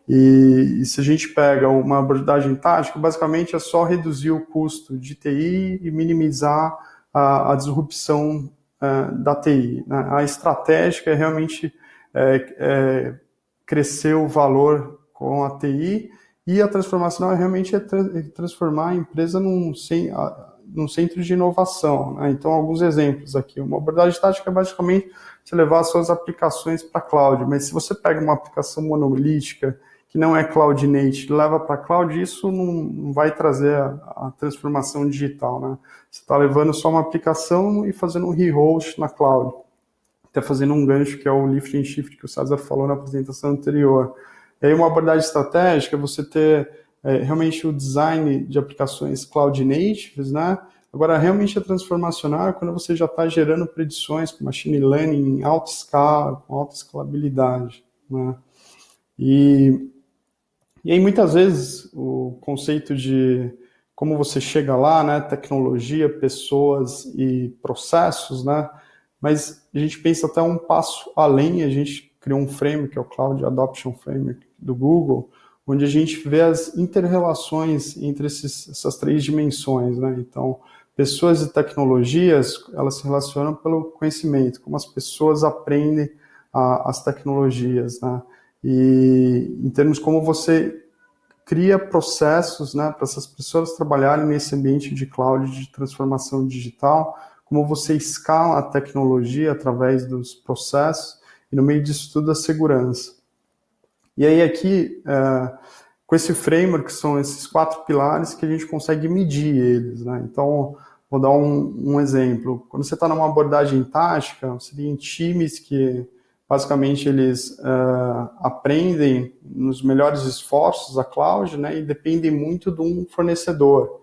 S3: E se a gente pega uma abordagem tática, basicamente é só reduzir o custo de TI e minimizar a disrupção da TI, né? A estratégica é realmente crescer o valor com a TI, e a transformacional é realmente transformar a empresa num centro de inovação, né? Então, alguns exemplos aqui. Uma abordagem tática é basicamente você levar as suas aplicações para a cloud, mas se você pega uma aplicação monolítica que não é Cloud Native leva para Cloud, isso não vai trazer a transformação digital, né? Você está levando só uma aplicação e fazendo um rehost na Cloud. Até fazendo um gancho que é o lift and shift que o César falou na apresentação anterior. E aí uma abordagem estratégica é você ter realmente o design de aplicações Cloud Natives, né? Agora, realmente é transformacional quando você já está gerando predições com machine learning em alta escala, com alta escalabilidade, né? E aí, muitas vezes, o conceito de como você chega lá, né, tecnologia, pessoas e processos, né, mas a gente pensa até um passo além, a gente criou um framework, que é o Cloud Adoption Framework do Google, onde a gente vê as interrelações entre essas três dimensões, né, então, pessoas e tecnologias, elas se relacionam pelo conhecimento, como as pessoas aprendem as tecnologias, né, e em termos como você cria processos, né, para essas pessoas trabalharem nesse ambiente de cloud de transformação digital, como você escala a tecnologia através dos processos e no meio disso tudo a segurança. E aí aqui, com esse framework, são esses 4 pilares que a gente consegue medir eles, né? Então, vou dar um exemplo. Quando você está numa abordagem tática, você tem times que basicamente, eles aprendem nos melhores esforços a cloud, né, e dependem muito de um fornecedor.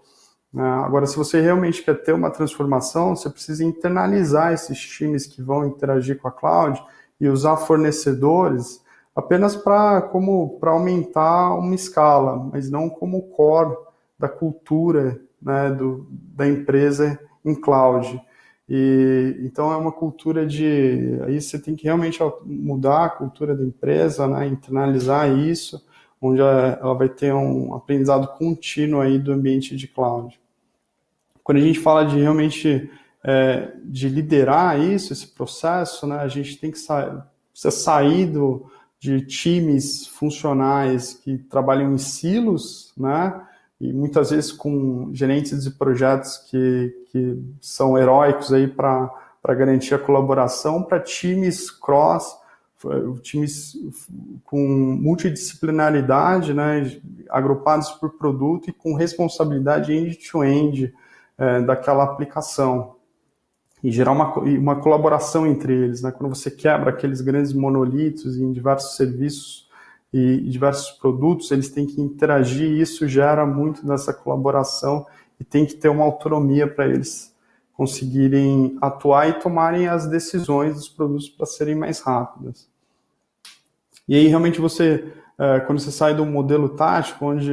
S3: Agora, se você realmente quer ter uma transformação, você precisa internalizar esses times que vão interagir com a cloud e usar fornecedores apenas para aumentar uma escala, mas não como core da cultura, né, da empresa em cloud. Então é uma cultura aí você tem que realmente mudar a cultura da empresa, né, internalizar isso, onde ela vai ter um aprendizado contínuo aí do ambiente de cloud. Quando a gente fala de realmente de liderar isso, esse processo, né, a gente tem que precisa sair de times funcionais que trabalham em silos, né, e muitas vezes com gerentes de projetos que são heróicos aí para garantir a colaboração, para times cross, times com multidisciplinaridade, né, agrupados por produto e com responsabilidade end-to-end daquela aplicação. E gerar uma colaboração entre eles, né, quando você quebra aqueles grandes monolitos em diversos serviços e diversos produtos, eles têm que interagir e isso gera muito dessa colaboração e tem que ter uma autonomia para eles conseguirem atuar e tomarem as decisões dos produtos para serem mais rápidas. E aí, realmente, quando você sai do modelo tático, onde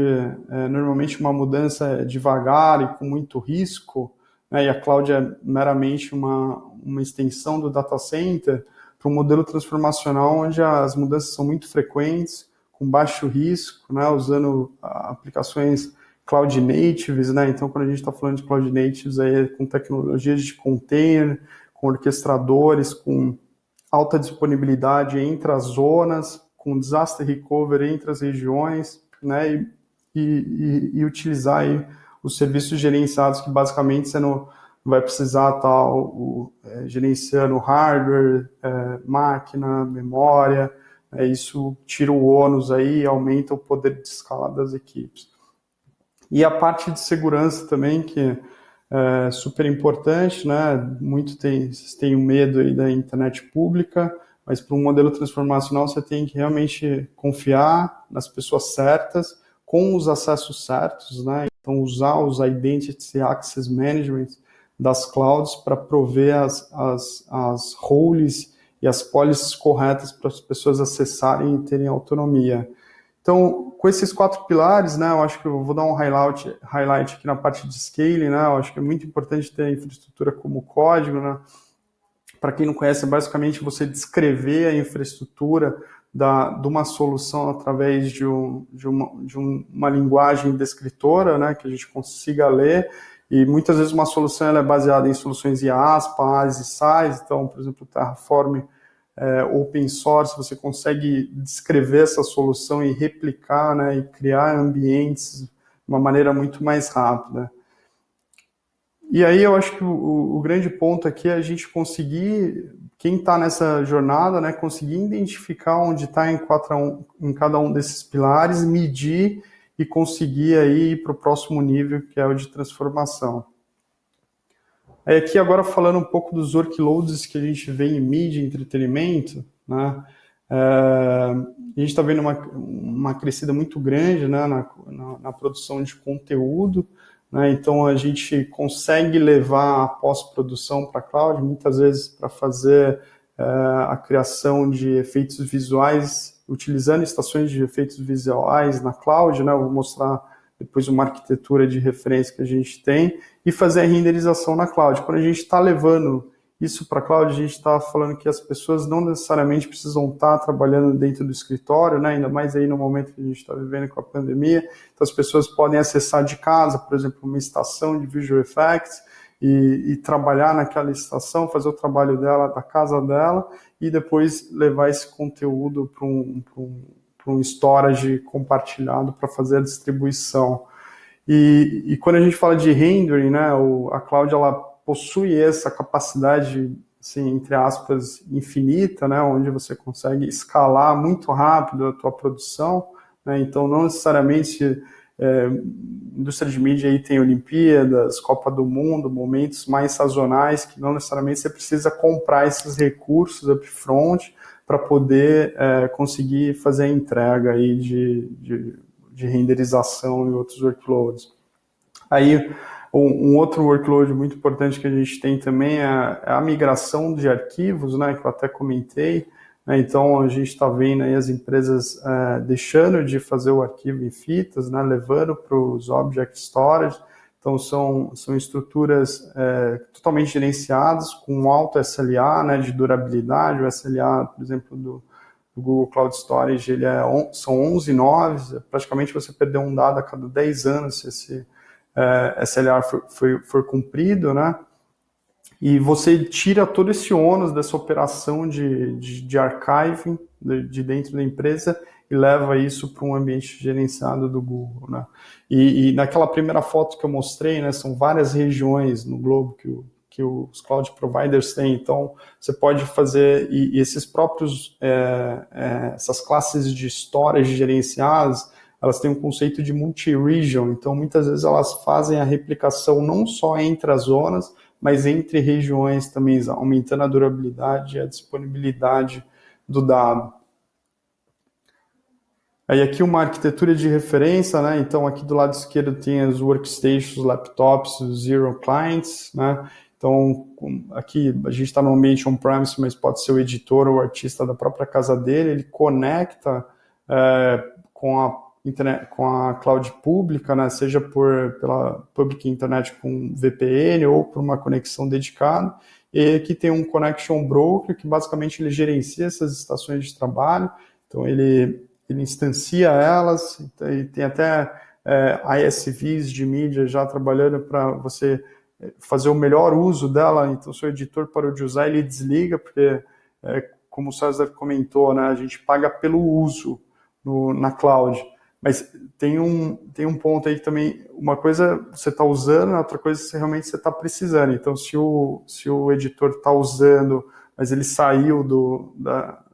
S3: normalmente uma mudança é devagar e com muito risco, né, e a cloud é meramente uma extensão do data center, para um modelo transformacional onde as mudanças são muito frequentes, com baixo risco, né, usando aplicações cloud natives, né, então quando a gente está falando de cloud natives, aí é com tecnologias de container, com orquestradores, com alta disponibilidade entre as zonas, com disaster recovery entre as regiões, né, e utilizar aí os serviços gerenciados que basicamente você não vai precisar estar gerenciando hardware, máquina, memória, isso tira o ônus aí e aumenta o poder de escala das equipes. E a parte de segurança também, que é super importante, né? Vocês têm o medo aí da internet pública, mas para um modelo transformacional você tem que realmente confiar nas pessoas certas, com os acessos certos, né? Então usar os Identity Access Management das clouds para prover as roles e as policies corretas para as pessoas acessarem e terem autonomia. Então, com esses 4 pilares, né, eu acho que eu vou dar um highlight aqui na parte de scaling, né, eu acho que é muito importante ter a infraestrutura como código, né. Para quem não conhece, é basicamente você descrever a infraestrutura de uma solução através de uma linguagem descritora, né, que a gente consiga ler. E muitas vezes uma solução ela é baseada em soluções IaaS, PaaS e SaaS. Então, por exemplo, o Terraform open source, você consegue descrever essa solução e replicar, né, e criar ambientes de uma maneira muito mais rápida. E aí eu acho que o grande ponto aqui é a gente conseguir, quem está nessa jornada, né, conseguir identificar onde está em cada um desses pilares, medir e conseguir aí ir para o próximo nível, que é o de transformação. Aí aqui agora falando um pouco dos workloads que a gente vê em mídia e entretenimento, né, a gente está vendo uma crescida muito grande, né, na produção de conteúdo, né, então a gente consegue levar a pós-produção para a cloud, muitas vezes para fazer a criação de efeitos visuais, utilizando estações de efeitos visuais na cloud, né, eu vou mostrar depois uma arquitetura de referência que a gente tem, e fazer a renderização na cloud. Quando a gente está levando isso para a cloud, a gente está falando que as pessoas não necessariamente precisam estar trabalhando dentro do escritório, né? Ainda mais aí no momento que a gente está vivendo com a pandemia. Então as pessoas podem acessar de casa, por exemplo, uma estação de Visual Effects e trabalhar naquela estação, fazer o trabalho dela, da casa dela, e depois levar esse conteúdo para um storage compartilhado para fazer a distribuição. E quando a gente fala de rendering, né, a cloud ela possui essa capacidade, assim, entre aspas, infinita, né, onde você consegue escalar muito rápido a tua produção, né, então não necessariamente indústria de mídia aí tem Olimpíadas, Copa do Mundo, momentos mais sazonais que não necessariamente você precisa comprar esses recursos upfront para poder conseguir fazer a entrega aí de renderização e outros workloads. Aí, um outro workload muito importante que a gente tem também é a migração de arquivos, né, que eu até comentei, né, então a gente está vendo aí as empresas deixando de fazer o arquivo em fitas, né, levando para os object storage, então são estruturas totalmente gerenciadas, com alto SLA, né, de durabilidade, o SLA, por exemplo, do Google Cloud Storage, são 11 noves, praticamente você perdeu um dado a cada 10 anos se esse SLA for cumprido, né? E você tira todo esse ônus dessa operação de archiving de dentro da empresa e leva isso para um ambiente gerenciado do Google, né? E naquela primeira foto que eu mostrei, né, são várias regiões no globo que os cloud providers têm, então você pode fazer, e esses próprios, essas classes de storage gerenciadas, elas têm um conceito de multi-region, então muitas vezes elas fazem a replicação não só entre as zonas, mas entre regiões também, aumentando a durabilidade e a disponibilidade do dado. Aí aqui uma arquitetura de referência, né? Então aqui do lado esquerdo tem as workstations, os laptops, os Zero Clients, né? Então aqui a gente está no ambiente on-premise, mas pode ser o editor ou o artista da própria casa dele, ele conecta com a cloud pública, né? Seja pela public internet com VPN ou por uma conexão dedicada. E aqui tem um connection broker que basicamente ele gerencia essas estações de trabalho, então ele instancia elas, e tem até ISVs de mídia já trabalhando para você fazer o melhor uso dela, então se o editor parou de usar, ele desliga, porque, como o César comentou, né, a gente paga pelo uso na cloud, mas tem um ponto aí também, uma coisa você está usando, outra coisa realmente você está precisando, então se o editor está usando, mas ele saiu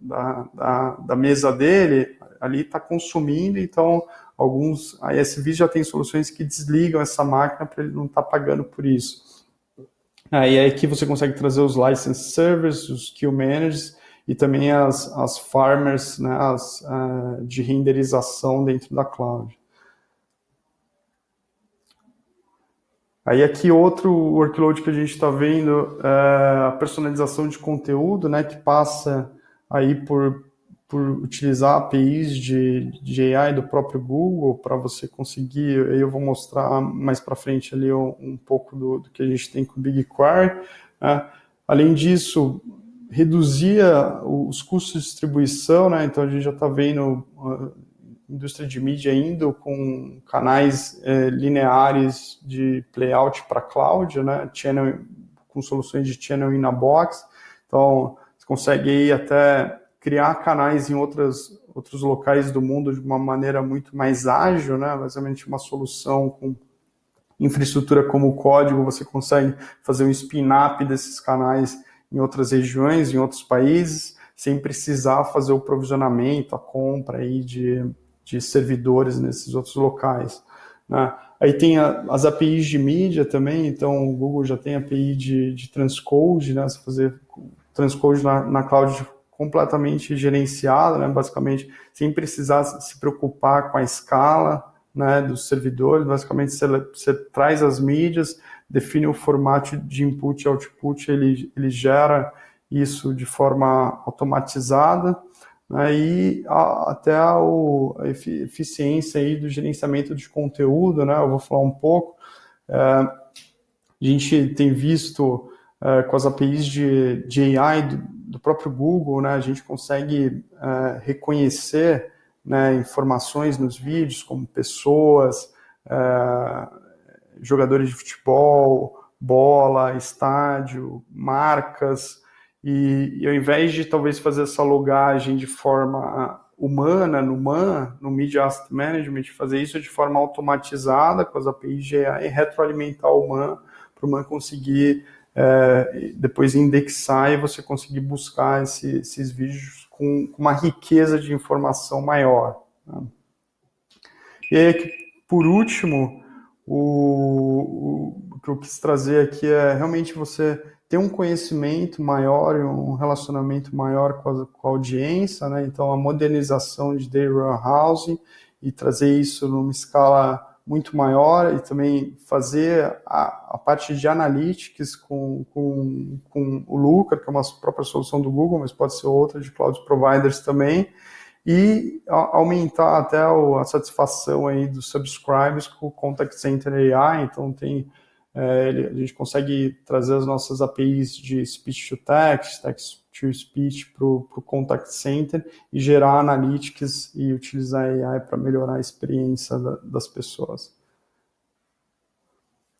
S3: da mesa dele, ali está consumindo, então alguns ISVs já têm soluções que desligam essa máquina para ele não estar pagando por isso. E aí aqui você consegue trazer os license servers, os queue managers e também as farmers, né, de renderização dentro da cloud. Aí aqui outro workload que a gente está vendo é a personalização de conteúdo, né, que passa aí por utilizar APIs de AI do próprio Google para você conseguir, aí eu vou mostrar mais para frente ali um pouco do que a gente tem com o BigQuery, né? Além disso, reduzia os custos de distribuição, né? Então a gente já está vendo a indústria de mídia indo com canais lineares de playout para cloud, né? Channel, com soluções de channel in a box, então você consegue ir até criar canais em outros locais do mundo de uma maneira muito mais ágil, né? Basicamente uma solução com infraestrutura como código, você consegue fazer um spin-up desses canais em outras regiões, em outros países, sem precisar fazer o provisionamento, a compra aí de servidores nesses outros locais, né? Aí tem as APIs de mídia também, então o Google já tem API de transcode, né? Você fazer transcode na cloud completamente gerenciada, né? Basicamente, sem precisar se preocupar com a escala, né, dos servidores. Basicamente, você traz as mídias, define o formato de input e output, ele gera isso de forma automatizada, né, e até a eficiência aí do gerenciamento de conteúdo, né, eu vou falar um pouco. A gente tem visto com as APIs de AI do próprio Google, né, a gente consegue reconhecer, né, informações nos vídeos, como pessoas, jogadores de futebol, bola, estádio, marcas, e ao invés de talvez fazer essa logagem de forma humana, no Media Asset Management, fazer isso de forma automatizada com as APIs de AI e retroalimentar o MAN, para o MAN conseguir depois indexar e você conseguir buscar esses vídeos com uma riqueza de informação maior, né? E aí, por último, o que eu quis trazer aqui é realmente você ter um conhecimento maior e um relacionamento maior com a audiência, né? Então, a modernização de Data Warehousing e trazer isso numa escala muito maior, e também fazer a parte de analytics com o Looker, que é uma própria solução do Google, mas pode ser outra de cloud providers também, e aumentar até a satisfação aí dos subscribers com o Contact Center AI. Então a gente consegue trazer as nossas APIs de speech to text, text to speech para o Contact Center e gerar analytics e utilizar AI para melhorar a experiência das pessoas.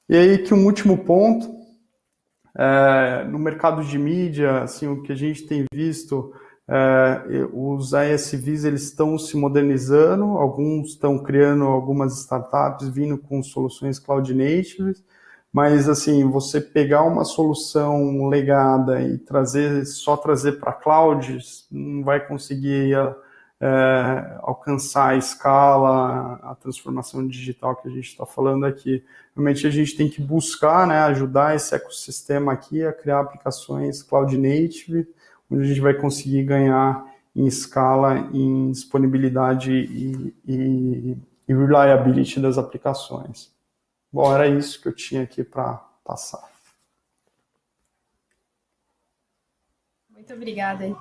S3: E aí que um último ponto, no mercado de mídia, assim, o que a gente tem visto, os ISVs eles estão se modernizando, alguns estão criando algumas startups vindo com soluções cloud native, mas assim, você pegar uma solução legada e só trazer para cloud, não vai conseguir alcançar a escala, a transformação digital que a gente está falando aqui. Realmente a gente tem que buscar, né, ajudar esse ecossistema aqui a criar aplicações cloud native, onde a gente vai conseguir ganhar em escala, em disponibilidade e reliability das aplicações. Bom, era isso que eu tinha aqui para passar.
S1: Muito obrigada aí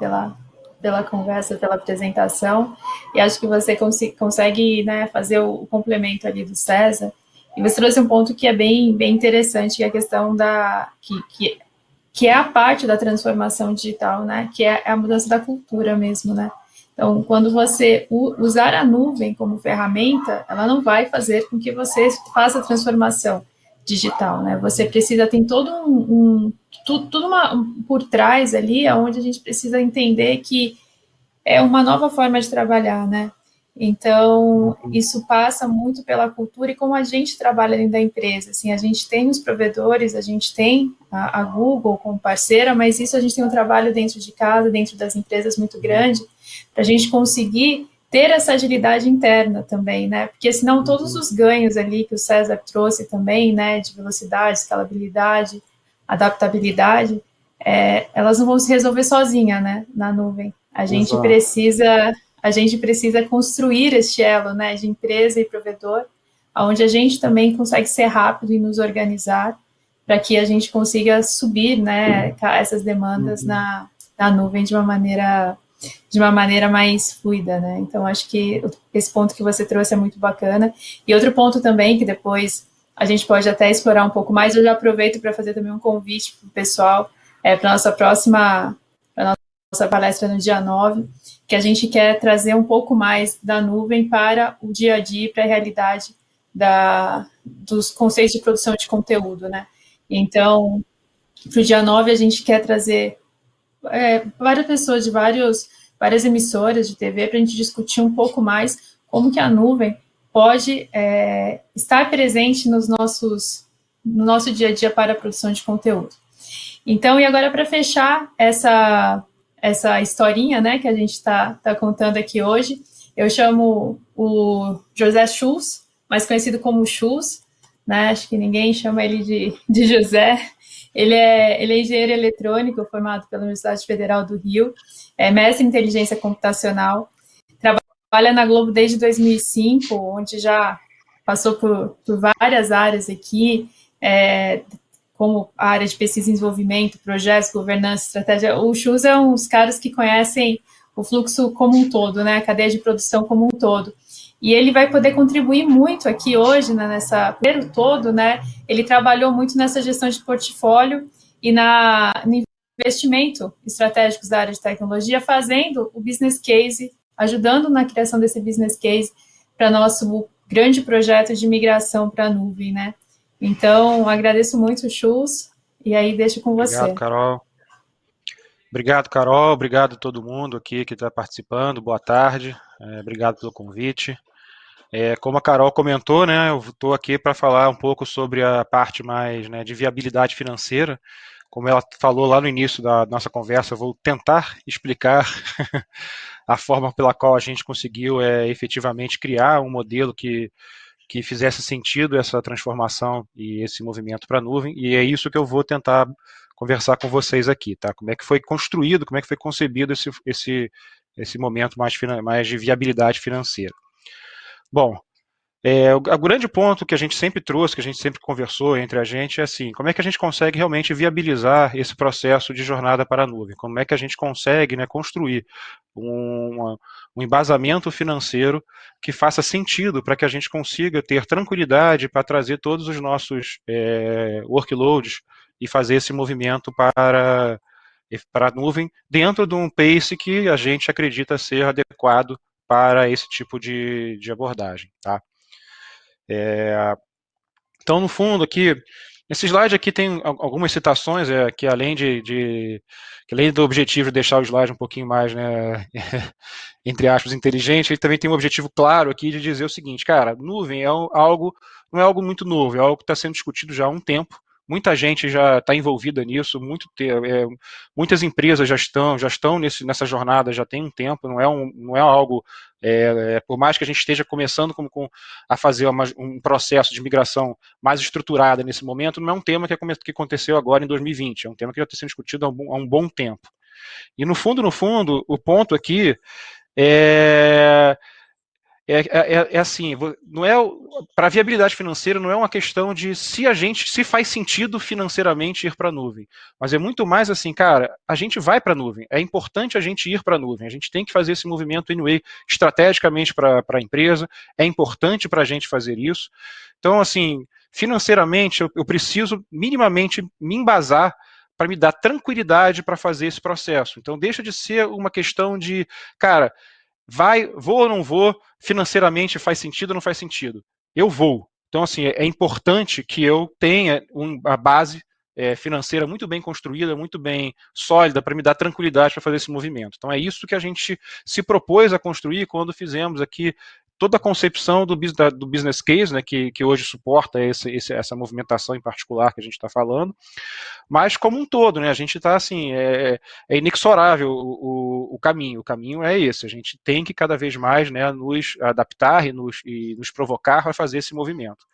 S1: pela conversa, pela apresentação, e acho que você consegue, né, fazer o complemento ali do César, e você trouxe um ponto que é bem interessante, que é a questão que é a parte da transformação digital, né, que é a mudança da cultura mesmo, né. Então, quando você usar a nuvem como ferramenta, ela não vai fazer com que você faça a transformação digital, né? Você precisa, tem todo por trás ali, onde a gente precisa entender que é uma nova forma de trabalhar, né? Então, isso passa muito pela cultura e como a gente trabalha dentro da empresa. Assim, a gente tem os provedores, a gente tem a Google como parceira, mas isso a gente tem um trabalho dentro de casa, dentro das empresas muito grande, para a gente conseguir ter essa agilidade interna também, né? Porque senão todos os ganhos ali que o César trouxe também, né, de velocidade, escalabilidade, adaptabilidade, elas não vão se resolver sozinha, né, na nuvem. A gente precisa construir este elo, né, de empresa e provedor, onde a gente também consegue ser rápido e nos organizar para que a gente consiga subir, né, essas demandas na nuvem de uma maneira mais fluida, né? Então, acho que esse ponto que você trouxe é muito bacana. E outro ponto também, que depois a gente pode até explorar um pouco mais, eu já aproveito para fazer também um convite para o pessoal, para a nossa palestra no dia 9, que a gente quer trazer um pouco mais da nuvem para o dia a dia, para a realidade dos conceitos de produção de conteúdo, né? Então, para o dia 9, a gente quer trazer várias pessoas de várias emissoras de TV para a gente discutir um pouco mais como que a nuvem pode estar presente no nosso dia a dia para a produção de conteúdo. Então, e agora para fechar essa historinha, né, que a gente está contando aqui hoje, eu chamo o José Schultz, mais conhecido como Schultz, né, acho que ninguém chama ele de José. Ele é engenheiro eletrônico, formado pela Universidade Federal do Rio, é mestre em inteligência computacional, trabalha na Globo desde 2005, onde já passou por várias áreas aqui, como a área de pesquisa e desenvolvimento, projetos, governança, estratégia. O Schultz é um dos caras que conhecem o fluxo como um todo, né, a cadeia de produção como um todo. E ele vai poder contribuir muito aqui hoje, né, primeiro todo, né, ele trabalhou muito nessa gestão de portfólio e no investimento estratégicos da área de tecnologia, fazendo o business case, ajudando na criação desse business case para nosso grande projeto de migração para a nuvem, né. Então, agradeço muito, Schultz, e aí deixo com você.
S4: Obrigado, Carol. Obrigado, Carol. Obrigado a todo mundo aqui que está participando. Boa tarde. Obrigado pelo convite. Como a Carol comentou, né, eu estou aqui para falar um pouco sobre a parte mais, né, de viabilidade financeira. Como ela falou lá no início da nossa conversa, eu vou tentar explicar a forma pela qual a gente conseguiu efetivamente criar um modelo que fizesse sentido essa transformação e esse movimento para a nuvem, e é isso que eu vou tentar conversar com vocês aqui, tá? Como é que foi construído, como é que foi concebido esse momento mais de viabilidade financeira. Bom, o grande ponto que a gente sempre trouxe, que a gente sempre conversou entre a gente, é assim, como é que a gente consegue realmente viabilizar esse processo de jornada para a nuvem? Como é que a gente consegue, né, construir um embasamento financeiro que faça sentido para que a gente consiga ter tranquilidade para trazer todos os nossos workloads e fazer esse movimento para a nuvem dentro de um pace que a gente acredita ser adequado para esse tipo de abordagem, tá? Então, no fundo, aqui, esse slide aqui tem algumas citações que além que além do objetivo de deixar o slide um pouquinho mais, né, entre aspas, inteligente, ele também tem um objetivo claro aqui de dizer o seguinte, cara, nuvem não é algo muito novo, é algo que está sendo discutido já há um tempo. Muita gente já está envolvida nisso, muitas empresas já estão nessa jornada já tem um tempo, não é algo, por mais que a gente esteja começando a fazer um processo de migração mais estruturada nesse momento, não é um tema que aconteceu agora em 2020, é um tema que já está sendo discutido há um bom tempo. E no fundo, o ponto aqui assim, não é para a viabilidade financeira não é uma questão de se faz sentido financeiramente ir para a nuvem, mas é muito mais assim, cara, a gente vai para a nuvem, é importante a gente ir para a nuvem, a gente tem que fazer esse movimento anyway, estrategicamente para a empresa, é importante para a gente fazer isso. Então, assim, financeiramente eu preciso minimamente me embasar para me dar tranquilidade para fazer esse processo. Então, deixa de ser uma questão de, cara, vou ou não vou, financeiramente faz sentido ou não faz sentido? Eu vou. Então, assim, é importante que eu tenha uma base financeira muito bem construída, muito bem sólida, para me dar tranquilidade para fazer esse movimento. Então, é isso que a gente se propôs a construir quando fizemos aqui toda a concepção do business case, né, que hoje suporta essa movimentação em particular que a gente está falando, mas como um todo, né, a gente está assim, é inexorável o caminho é esse, a gente tem que cada vez mais, né, nos adaptar e nos provocar a fazer esse movimento.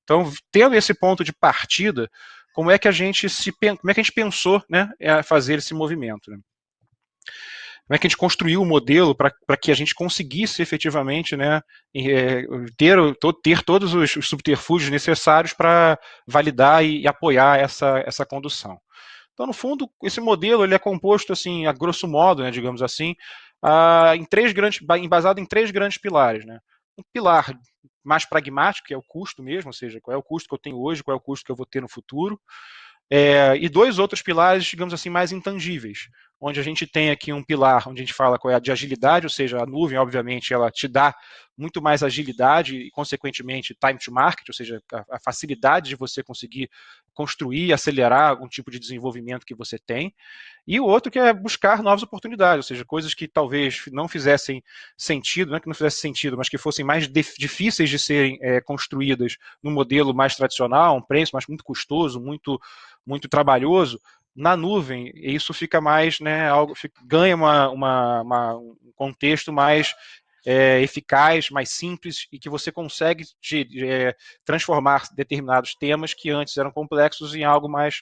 S4: Então, tendo esse ponto de partida, como é que a gente pensou, né, a fazer esse movimento, né? Como é que a gente construiu o modelo para que a gente conseguisse efetivamente, né, ter todos os subterfúgios necessários para validar e apoiar essa condução. Então, no fundo, esse modelo ele é composto, assim, a grosso modo, né, digamos assim, embasado em três grandes pilares. Né? Um pilar mais pragmático, que é o custo mesmo, ou seja, qual é o custo que eu tenho hoje, qual é o custo que eu vou ter no futuro. E dois outros pilares, digamos assim, mais intangíveis, onde a gente tem aqui um pilar onde a gente fala qual é a de agilidade, ou seja, a nuvem, obviamente, ela te dá muito mais agilidade e, consequentemente, time to market, ou seja, a facilidade de você conseguir construir e acelerar algum tipo de desenvolvimento que você tem. E o outro que é buscar novas oportunidades, ou seja, coisas que talvez não fizessem sentido, não é que não fizesse sentido, mas que fossem mais difíceis de serem construídas no modelo mais tradicional, um preço mais muito custoso, muito trabalhoso. Na nuvem, isso fica mais, né, ganha um contexto mais eficaz, mais simples, e que você consegue transformar determinados temas que antes eram complexos em algo mais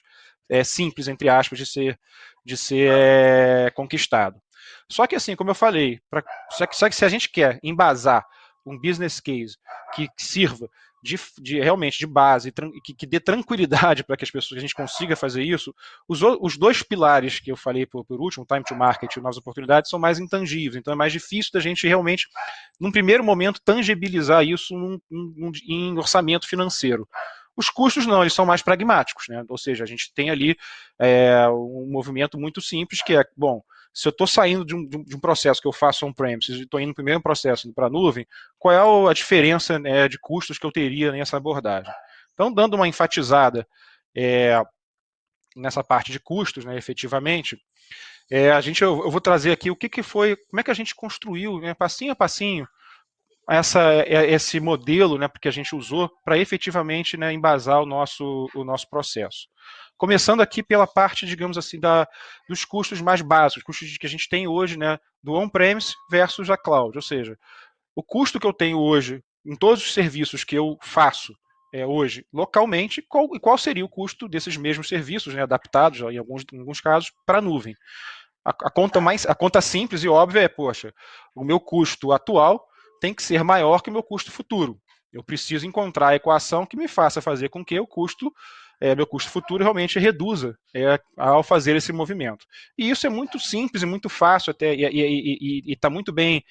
S4: simples, entre aspas, de ser conquistado. Só que assim, como eu falei, só que se a gente quer embasar um business case que sirva realmente de base, que dê tranquilidade para que as pessoas, a gente consiga fazer isso, os dois pilares que eu falei por último, time to market e novas oportunidades, são mais intangíveis, então é mais difícil da gente realmente, num primeiro momento, tangibilizar isso em orçamento financeiro. Os custos não, eles são mais pragmáticos, né? Ou seja, a gente tem ali um movimento muito simples que é, bom, se eu estou saindo de um processo que eu faço on-premises e estou indo no primeiro processo para a nuvem, qual é a diferença, né, de custos que eu teria nessa abordagem? Então, dando uma enfatizada nessa parte de custos, né, efetivamente, eu vou trazer aqui o que foi, como é que a gente construiu, né, passinho a passinho, esse modelo, né, porque a gente usou para efetivamente, né, embasar o nosso processo. Começando aqui pela parte, digamos assim, dos custos mais básicos, custos que a gente tem hoje, né, do on-premise versus a cloud, ou seja, o custo que eu tenho hoje em todos os serviços que eu faço hoje localmente, qual seria o custo desses mesmos serviços, né, adaptados, em alguns casos, para a nuvem. A conta simples e óbvia é, poxa, o meu custo atual tem que ser maior que o meu custo futuro. Eu preciso encontrar a equação que me faça fazer com que meu custo futuro realmente reduza ao fazer esse movimento. E isso é muito simples e muito fácil até, e está muito bem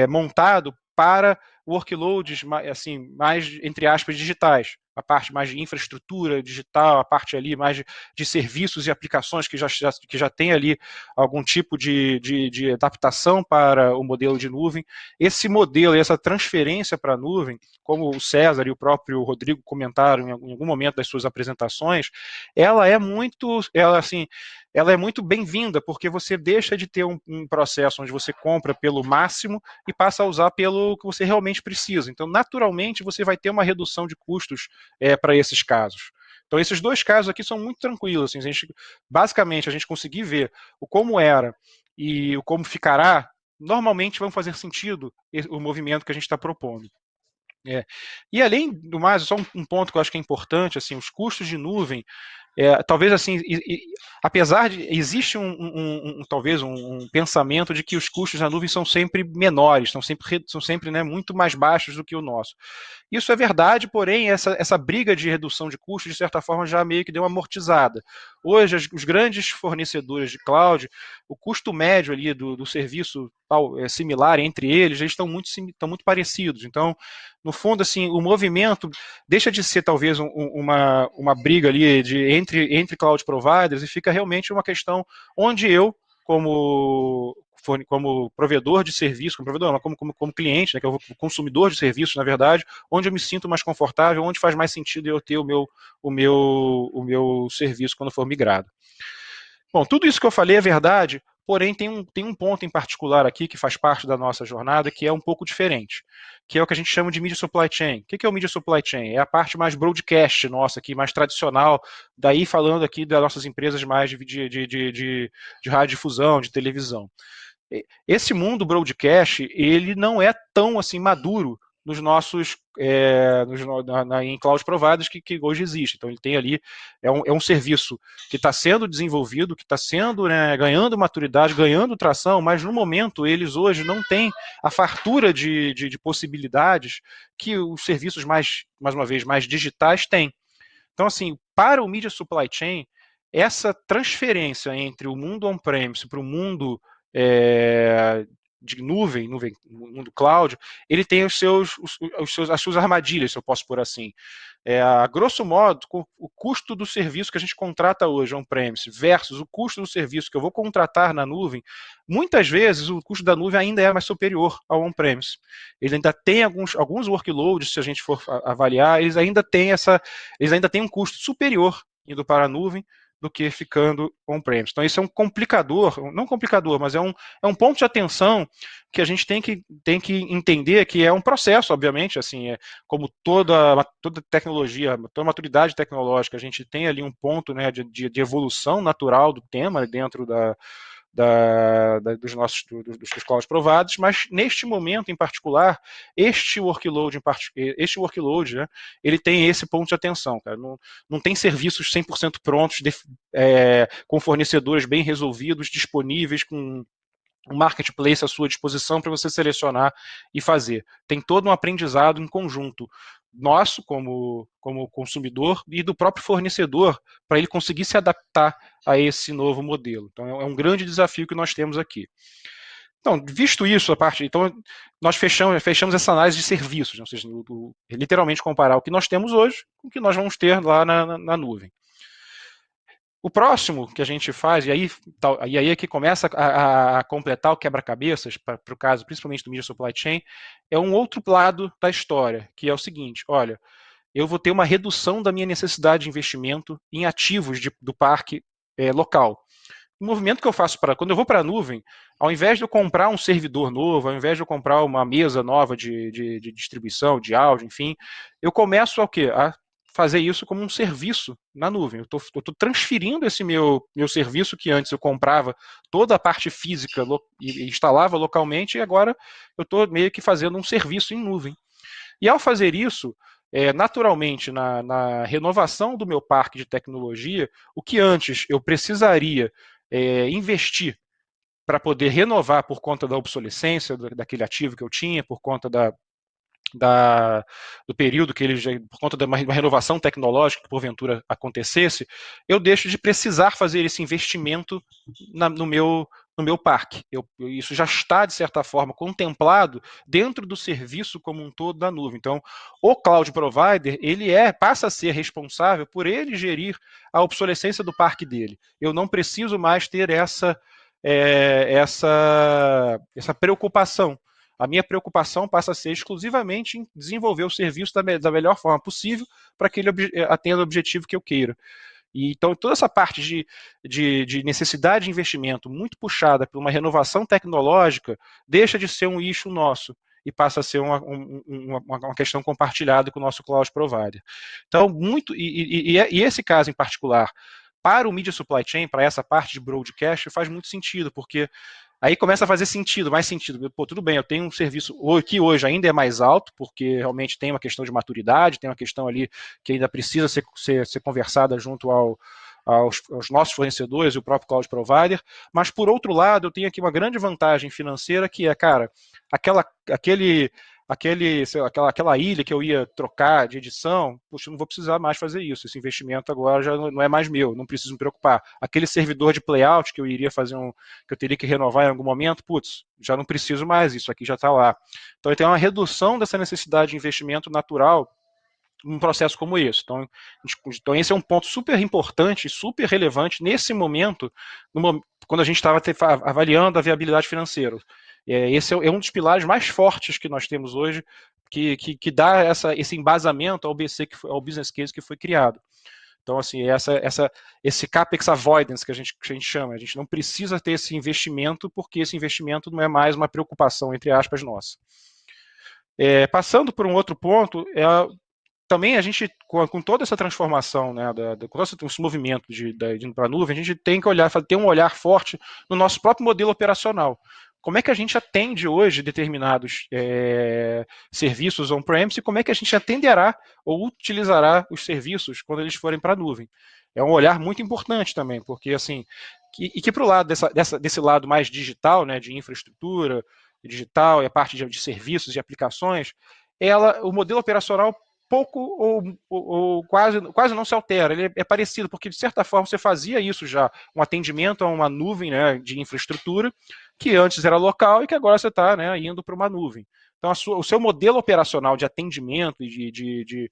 S4: montado para workloads assim, mais, entre aspas, digitais. A parte mais de infraestrutura digital, a parte ali mais de serviços e aplicações que já tem ali algum tipo de adaptação para o modelo de nuvem. Esse modelo, essa transferência para a nuvem, como o César e o próprio Rodrigo comentaram em algum momento das suas apresentações, ela é muito bem-vinda, porque você deixa de ter um processo onde você compra pelo máximo e passa a usar pelo que você realmente precisa. Então, naturalmente, você vai ter uma redução de custos para esses casos. Então, esses dois casos aqui são muito tranquilos. Assim, basicamente, a gente conseguir ver o como era e o como ficará, normalmente vão fazer sentido o movimento que a gente está propondo. E além do mais, só um ponto que eu acho que é importante, assim, os custos de nuvem, talvez assim, apesar de existe talvez um pensamento de que os custos na nuvem são sempre menores, são sempre né, muito mais baixos do que o nosso. Isso é verdade, porém essa briga de redução de custos de certa forma já meio que deu uma amortizada. Hoje os grandes fornecedores de cloud, o custo médio ali do serviço similar entre eles, eles estão muito parecidos. Então, no fundo, assim, o movimento deixa de ser talvez uma briga ali entre cloud providers e fica realmente uma questão onde eu, como provedor de serviço, como cliente, né, que é o consumidor de serviços, na verdade, onde eu me sinto mais confortável, onde faz mais sentido eu ter o meu serviço quando for migrado. Bom, tudo isso que eu falei é verdade, porém tem um ponto em particular aqui que faz parte da nossa jornada que é um pouco diferente, que é o que a gente chama de Media Supply Chain. O que é o Media Supply Chain? É a parte mais broadcast nossa aqui, mais tradicional, daí falando aqui das nossas empresas mais de radiodifusão, de televisão. Esse mundo broadcast, ele não é tão assim maduro nos nossos em cloud providers que hoje existe. Então ele tem ali, é um serviço que está sendo desenvolvido, que está sendo ganhando maturidade, ganhando tração, mas no momento eles hoje não têm a fartura de possibilidades que os serviços mais uma vez, mais digitais têm. Então assim, para o Media Supply Chain, essa transferência entre o mundo on-premise para o mundo de nuvem, no mundo cloud, ele tem as suas armadilhas, se eu posso pôr assim. A grosso modo, o custo do serviço que a gente contrata hoje on-premise versus o custo do serviço que eu vou contratar na nuvem, muitas vezes o custo da nuvem ainda é mais superior ao on-premise. Ele ainda tem alguns workloads, se a gente for avaliar, eles ainda têm um custo superior indo para a nuvem do que ficando on-premise. Então, isso é um complicador, não complicador, mas é um ponto de atenção que a gente tem que entender que é um processo, obviamente, assim, como toda tecnologia, toda maturidade tecnológica, a gente tem ali um ponto, né, de evolução natural do tema dentro dos cloud providers, mas neste momento em particular, este workload, né, ele tem esse ponto de atenção, cara. Não tem serviços 100% prontos, com fornecedores bem resolvidos, disponíveis, com um marketplace à sua disposição para você selecionar e fazer. Tem todo um aprendizado em conjunto nosso como consumidor e do próprio fornecedor para ele conseguir se adaptar a esse novo modelo. Então é um grande desafio que nós temos aqui. Então, visto isso, então nós fechamos essa análise de serviços, ou seja, literalmente comparar o que nós temos hoje com o que nós vamos ter lá na nuvem. O próximo que a gente faz, e aí é que começa a completar o quebra-cabeças, para o caso principalmente do Media Supply Chain, é um outro lado da história, que é o seguinte: olha, eu vou ter uma redução da minha necessidade de investimento em ativos do parque local. O movimento que eu faço quando eu vou para a nuvem, ao invés de eu comprar um servidor novo, ao invés de eu comprar uma mesa nova de distribuição, de áudio, enfim, eu começo a fazer isso como um serviço na nuvem. Eu estou transferindo esse meu serviço que antes eu comprava toda a parte física e instalava localmente, e agora eu estou meio que fazendo um serviço em nuvem. E ao fazer isso, naturalmente, na renovação do meu parque de tecnologia, o que antes eu precisaria investir para poder renovar por conta da obsolescência daquele ativo que eu tinha, por conta do período que ele por conta de uma renovação tecnológica que porventura acontecesse, eu deixo de precisar fazer esse investimento no meu parque. Isso já está, de certa forma, contemplado dentro do serviço como um todo da nuvem. Então, o cloud provider, ele passa a ser responsável por ele gerir a obsolescência do parque dele. Eu não preciso mais ter essa preocupação. A minha preocupação passa a ser exclusivamente em desenvolver o serviço da melhor forma possível para que ele atenda o objetivo que eu queira. E, então, toda essa parte de necessidade de investimento muito puxada por uma renovação tecnológica deixa de ser um issue nosso e passa a ser uma questão compartilhada com o nosso cloud provider. Então, e esse caso em particular, para o Media Supply Chain, para essa parte de broadcast, faz muito sentido, porque aí começa a fazer mais sentido. Pô, tudo bem, eu tenho um serviço que hoje ainda é mais alto, porque realmente tem uma questão de maturidade, tem uma questão ali que ainda precisa ser conversada junto aos nossos fornecedores e o próprio cloud provider, mas por outro lado eu tenho aqui uma grande vantagem financeira que é, cara, aquela ilha que eu ia trocar de edição, puxa, eu não vou precisar mais fazer isso, esse investimento agora já não é mais meu, não preciso me preocupar. Aquele servidor de playout que eu iria fazer que eu teria que renovar em algum momento, putz, já não preciso mais, isso aqui já está lá. Então eu tenho uma redução dessa necessidade de investimento natural num processo como esse. Então esse é um ponto super importante, super relevante nesse momento, quando a gente estava avaliando a viabilidade financeira. Esse é um dos pilares mais fortes que nós temos hoje, que dá esse embasamento ao business case que foi criado. Então, assim, esse CAPEX avoidance que a gente chama, a gente não precisa ter esse investimento, porque esse investimento não é mais uma preocupação, entre aspas, nossa. Passando por um outro ponto, também a gente, com toda essa transformação, né, com todo esse movimento de indo para a nuvem, a gente tem que ter um olhar forte no nosso próprio modelo operacional. Como é que a gente atende hoje determinados serviços on-premise e como é que a gente atenderá ou utilizará os serviços quando eles forem para a nuvem. É um olhar muito importante também, porque assim, que para o lado desse lado mais digital, né, de infraestrutura digital e a parte de serviços e aplicações, o modelo operacional pouco ou quase não se altera, ele é parecido, porque de certa forma você fazia isso já, um atendimento a uma nuvem, né, de infraestrutura, que antes era local e que agora você está, né, indo para uma nuvem. Então, o seu modelo operacional de atendimento e de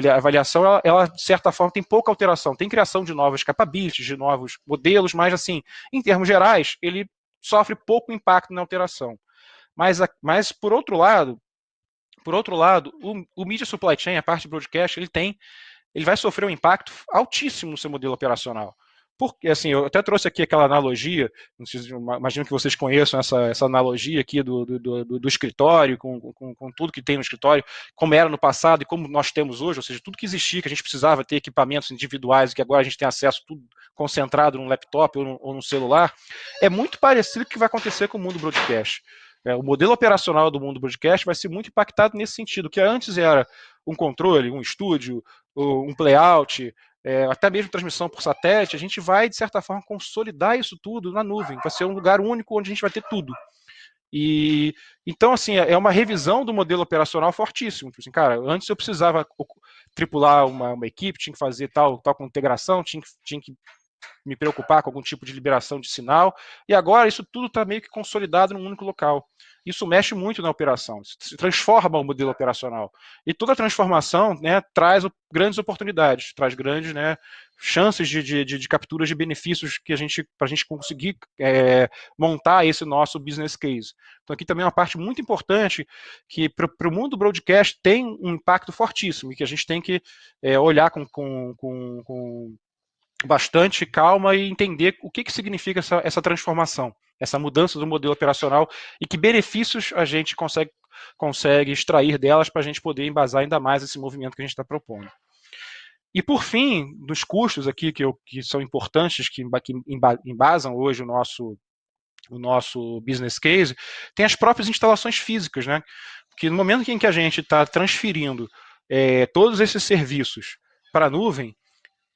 S4: avaliação, ela, de certa forma, tem pouca alteração. Tem criação de novas capabilities, de novos modelos, mas, assim, em termos gerais, ele sofre pouco impacto na alteração. Mas por outro lado, o Media Supply Chain, a parte de broadcast, ele vai sofrer um impacto altíssimo no seu modelo operacional. Porque, assim, eu até trouxe aqui aquela analogia, não sei, imagino que vocês conheçam essa analogia aqui do escritório, com tudo que tem no escritório, como era no passado e como nós temos hoje, ou seja, tudo que existia, que a gente precisava ter equipamentos individuais, que agora a gente tem acesso tudo concentrado num laptop ou num celular, é muito parecido com o que vai acontecer com o mundo broadcast. O modelo operacional do mundo broadcast vai ser muito impactado nesse sentido, que antes era um controle, um estúdio, um playout, até mesmo transmissão por satélite, a gente vai, de certa forma, consolidar isso tudo na nuvem. Vai ser um lugar único onde a gente vai ter tudo. E então, assim, é uma revisão do modelo operacional fortíssimo. Tipo assim, cara, antes eu precisava tripular uma equipe, tinha que fazer tal integração, tinha que me preocupar com algum tipo de liberação de sinal, e agora isso tudo está meio que consolidado num único local. Isso mexe muito na operação, se transforma o modelo operacional. E toda transformação, né, traz grandes oportunidades, traz grandes, né, chances de captura de benefícios que para a gente conseguir montar esse nosso business case. Então aqui também é uma parte muito importante que para o mundo broadcast tem um impacto fortíssimo e que a gente tem que olhar com bastante calma e entender o que significa essa transformação, essa mudança do modelo operacional e que benefícios a gente consegue extrair delas para a gente poder embasar ainda mais esse movimento que a gente está propondo. E por fim, dos custos aqui que são importantes, que embasam hoje o nosso business case, tem as próprias instalações físicas, né? Porque no momento em que a gente está transferindo todos esses serviços para a nuvem,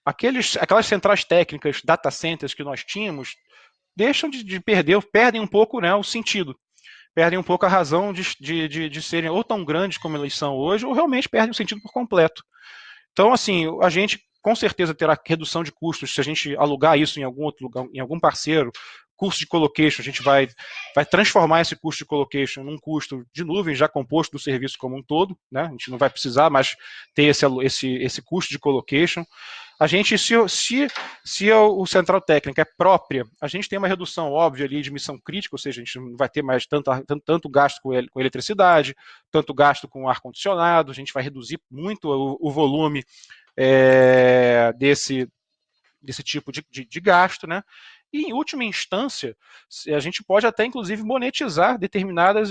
S4: aquelas centrais técnicas, data centers que nós tínhamos, deixam de perdem um pouco, né, o sentido, perdem um pouco a razão de serem ou tão grandes como eles são hoje, ou realmente perdem o sentido por completo. Então, assim, a gente com certeza terá redução de custos se a gente alugar isso em algum outro lugar, em algum parceiro. Custo de colocation, a gente vai transformar esse custo de colocation num custo de nuvem já composto do serviço como um todo, né? A gente não vai precisar mais ter esse custo de colocation. A gente, se o central técnica é própria, a gente tem uma redução óbvia ali de missão crítica, ou seja, a gente não vai ter mais tanto gasto com eletricidade, tanto gasto com ar-condicionado, a gente vai reduzir muito o volume desse tipo de gasto, né? E, em última instância, a gente pode até, inclusive, monetizar determinados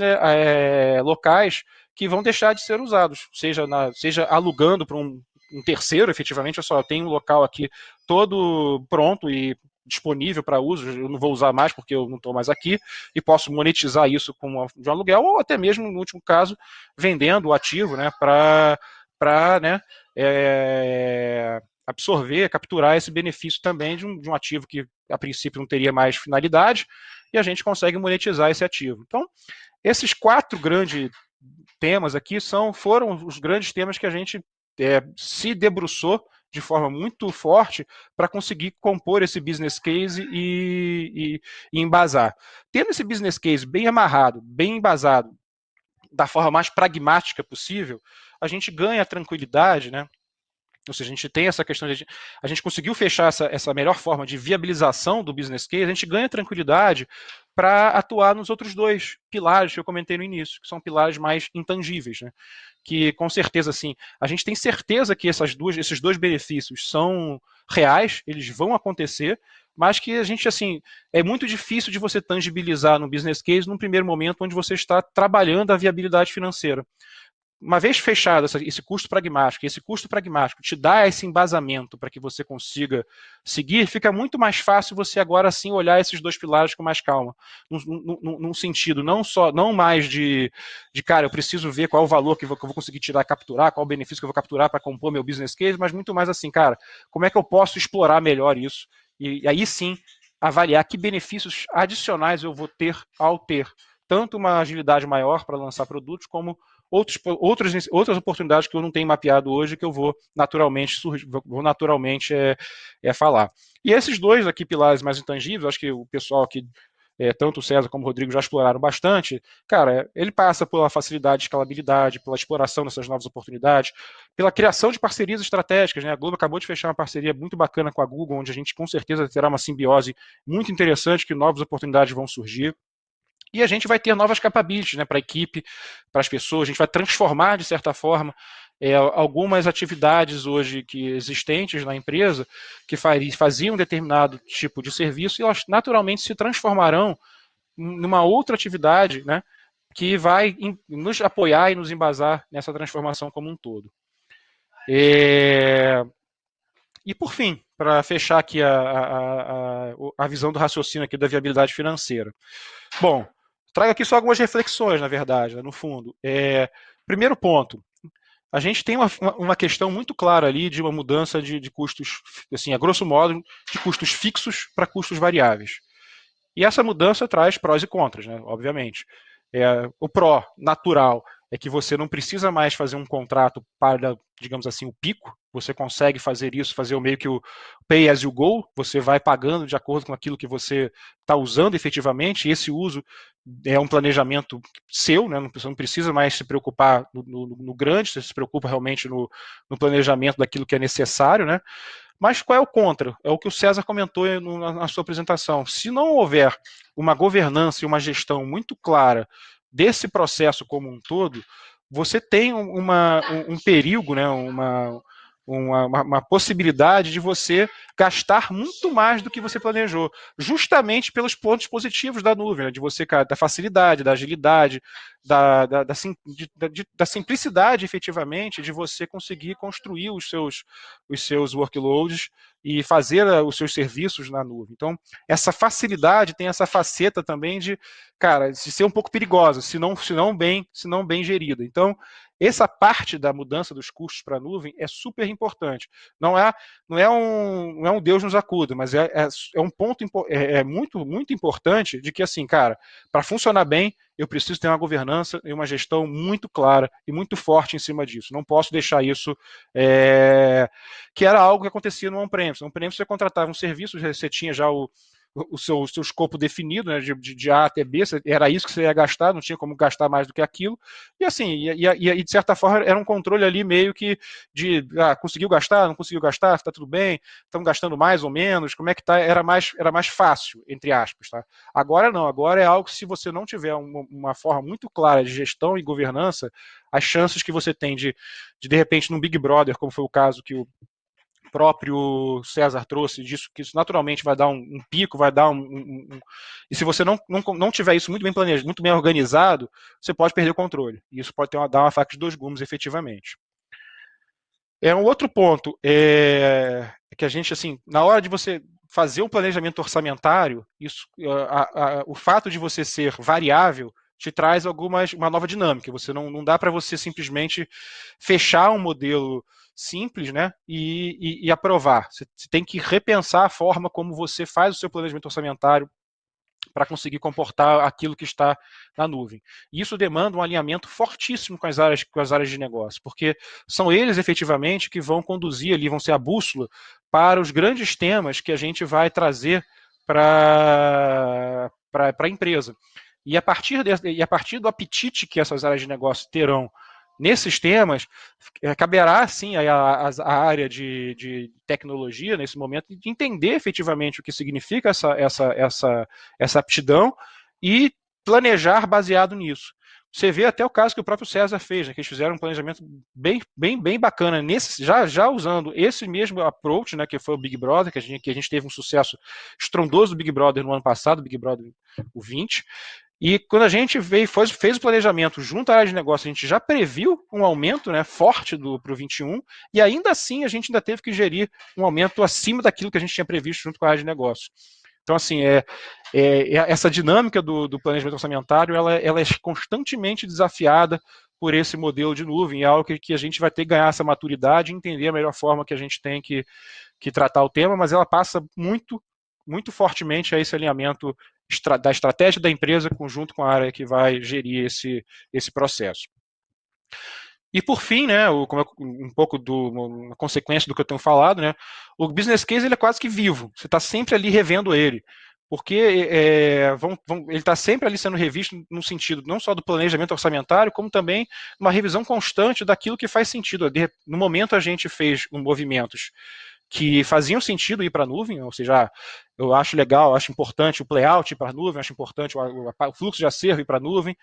S4: locais que vão deixar de ser usados, seja alugando para um terceiro, efetivamente, eu tenho um local aqui todo pronto e disponível para uso, eu não vou usar mais porque eu não estou mais aqui, e posso monetizar isso de um aluguel, ou até mesmo, no último caso, vendendo o ativo, né, para né, absorver, capturar esse benefício também de um ativo que a princípio não teria mais finalidade, e a gente consegue monetizar esse ativo. Então, esses 4 grandes temas aqui foram os grandes temas que a gente se debruçou de forma muito forte para conseguir compor esse business case e embasar. Tendo esse business case bem amarrado, bem embasado, da forma mais pragmática possível, a gente ganha tranquilidade, né? Ou seja, a gente tem essa questão de a gente conseguiu fechar essa melhor forma de viabilização do business case, a gente ganha tranquilidade para atuar nos outros 2 pilares que eu comentei no início, que são pilares mais intangíveis, né? Que com certeza, assim, a gente tem certeza que esses 2 benefícios são reais, eles vão acontecer, mas que a gente, assim, é muito difícil de você tangibilizar no business case num primeiro momento onde você está trabalhando a viabilidade financeira. Uma vez fechado esse custo pragmático te dá esse embasamento para que você consiga seguir, fica muito mais fácil você agora sim olhar esses 2 pilares com mais calma, num sentido não mais de cara, eu preciso ver qual é o valor que eu vou conseguir capturar, qual é o benefício que eu vou capturar para compor meu business case, mas muito mais assim, cara, como é que eu posso explorar melhor isso? E aí sim, avaliar que benefícios adicionais eu vou ter ao ter tanto uma agilidade maior para lançar produtos, como outras oportunidades que eu não tenho mapeado hoje, que eu vou naturalmente falar. E esses 2 aqui pilares mais intangíveis, acho que o pessoal aqui tanto o César como o Rodrigo já exploraram bastante, cara, ele passa pela facilidade de escalabilidade, pela exploração dessas novas oportunidades, pela criação de parcerias estratégicas, né? A Globo acabou de fechar uma parceria muito bacana com a Google, onde a gente com certeza terá uma simbiose muito interessante, que novas oportunidades vão surgir. E a gente vai ter novas capabilities, né, para a equipe, para as pessoas, a gente vai transformar, de certa forma, algumas atividades hoje que existentes na empresa, que faziam determinado tipo de serviço, e elas naturalmente se transformarão numa outra atividade, né, que vai nos apoiar e nos embasar nessa transformação como um todo. E por fim, para fechar aqui a visão do raciocínio aqui da viabilidade financeira. Bom, trago aqui só algumas reflexões, na verdade, né, no fundo. Primeiro ponto, a gente tem uma questão muito clara ali de uma mudança de custos, assim, a grosso modo, de custos fixos para custos variáveis. E essa mudança traz prós e contras, né, obviamente. O pró natural é que você não precisa mais fazer um contrato para, digamos assim, o pico. Você consegue fazer isso, fazer o meio que o pay as you go. Você vai pagando de acordo com aquilo que você está usando efetivamente. E esse uso é um planejamento seu, né? Você não precisa mais se preocupar no grande, você se preocupa realmente no planejamento daquilo que é necessário, né? Mas qual é o contra? É o que o César comentou na sua apresentação. Se não houver uma governança e uma gestão muito clara desse processo como um todo, você tem um perigo, né, uma possibilidade de você gastar muito mais do que você planejou, justamente pelos pontos positivos da nuvem, né, de você, da facilidade, da agilidade, da simplicidade, efetivamente, de você conseguir construir os seus workloads e fazer os seus serviços na nuvem. Então, essa facilidade tem essa faceta também de ser um pouco perigosa, se não bem gerida. Então, essa parte da mudança dos custos para a nuvem é super importante. Não é um Deus nos acuda, mas é um ponto muito, muito importante de que, assim, cara, para funcionar bem, eu preciso ter uma governança e uma gestão muito clara e muito forte em cima disso. Não posso deixar isso que era algo que acontecia no on-premise. No on-premise você contratava um serviço, você tinha já o seu escopo definido, né, de A até B, era isso que você ia gastar, não tinha como gastar mais do que aquilo, e assim, e de certa forma era um controle ali meio que conseguiu gastar, não conseguiu gastar, está tudo bem, estamos gastando mais ou menos, como é que tá, era mais fácil, entre aspas, tá? Agora não, agora é algo que se você não tiver uma forma muito clara de gestão e governança, as chances que você tem de repente, num Big Brother, como foi o caso que o próprio César trouxe disso, que isso naturalmente vai dar um pico, vai dar e se você não tiver isso muito bem planejado, muito bem organizado, você pode perder o controle. E isso pode dar uma faca de dois gumes, efetivamente. Um outro ponto é que a gente, assim, na hora de você fazer um planejamento orçamentário, o fato de você ser variável te traz uma nova dinâmica. Você não dá para você simplesmente fechar um modelo simples, né, e aprovar. Você tem que repensar a forma como você faz o seu planejamento orçamentário para conseguir comportar aquilo que está na nuvem. E isso demanda um alinhamento fortíssimo com as áreas de negócio, porque são eles efetivamente que vão conduzir ali, vão ser a bússola para os grandes temas que a gente vai trazer para a empresa. E a partir do apetite que essas áreas de negócio terão nesses temas, caberá, sim, a área de tecnologia, nesse momento, de entender efetivamente o que significa essa aptidão e planejar baseado nisso. Você vê até o caso que o próprio César fez, né, que eles fizeram um planejamento bem bacana, já usando esse mesmo approach, né, que foi o Big Brother, que a gente teve um sucesso estrondoso do Big Brother no ano passado, Big Brother o 20, e quando a gente fez o planejamento junto à área de negócio, a gente já previu um aumento, né, forte para o 21, e ainda assim a gente ainda teve que gerir um aumento acima daquilo que a gente tinha previsto junto com a área de negócio. Então, assim, essa dinâmica do planejamento orçamentário, ela é constantemente desafiada por esse modelo de nuvem, é algo que a gente vai ter que ganhar essa maturidade e entender a melhor forma que a gente tem que tratar o tema, mas ela passa muito, muito fortemente a esse alinhamento da estratégia da empresa conjunto com a área que vai gerir esse processo. E por fim, né, um pouco uma consequência do que eu tenho falado, né, o business case ele é quase que vivo, você está sempre ali revendo ele. porque ele está sempre ali sendo revisto no sentido não só do planejamento orçamentário, como também uma revisão constante daquilo que faz sentido. No momento a gente fez movimentos que faziam sentido ir para a nuvem, ou seja, eu acho legal, acho importante o playout ir para a nuvem, acho importante o fluxo de acervo ir para a nuvem,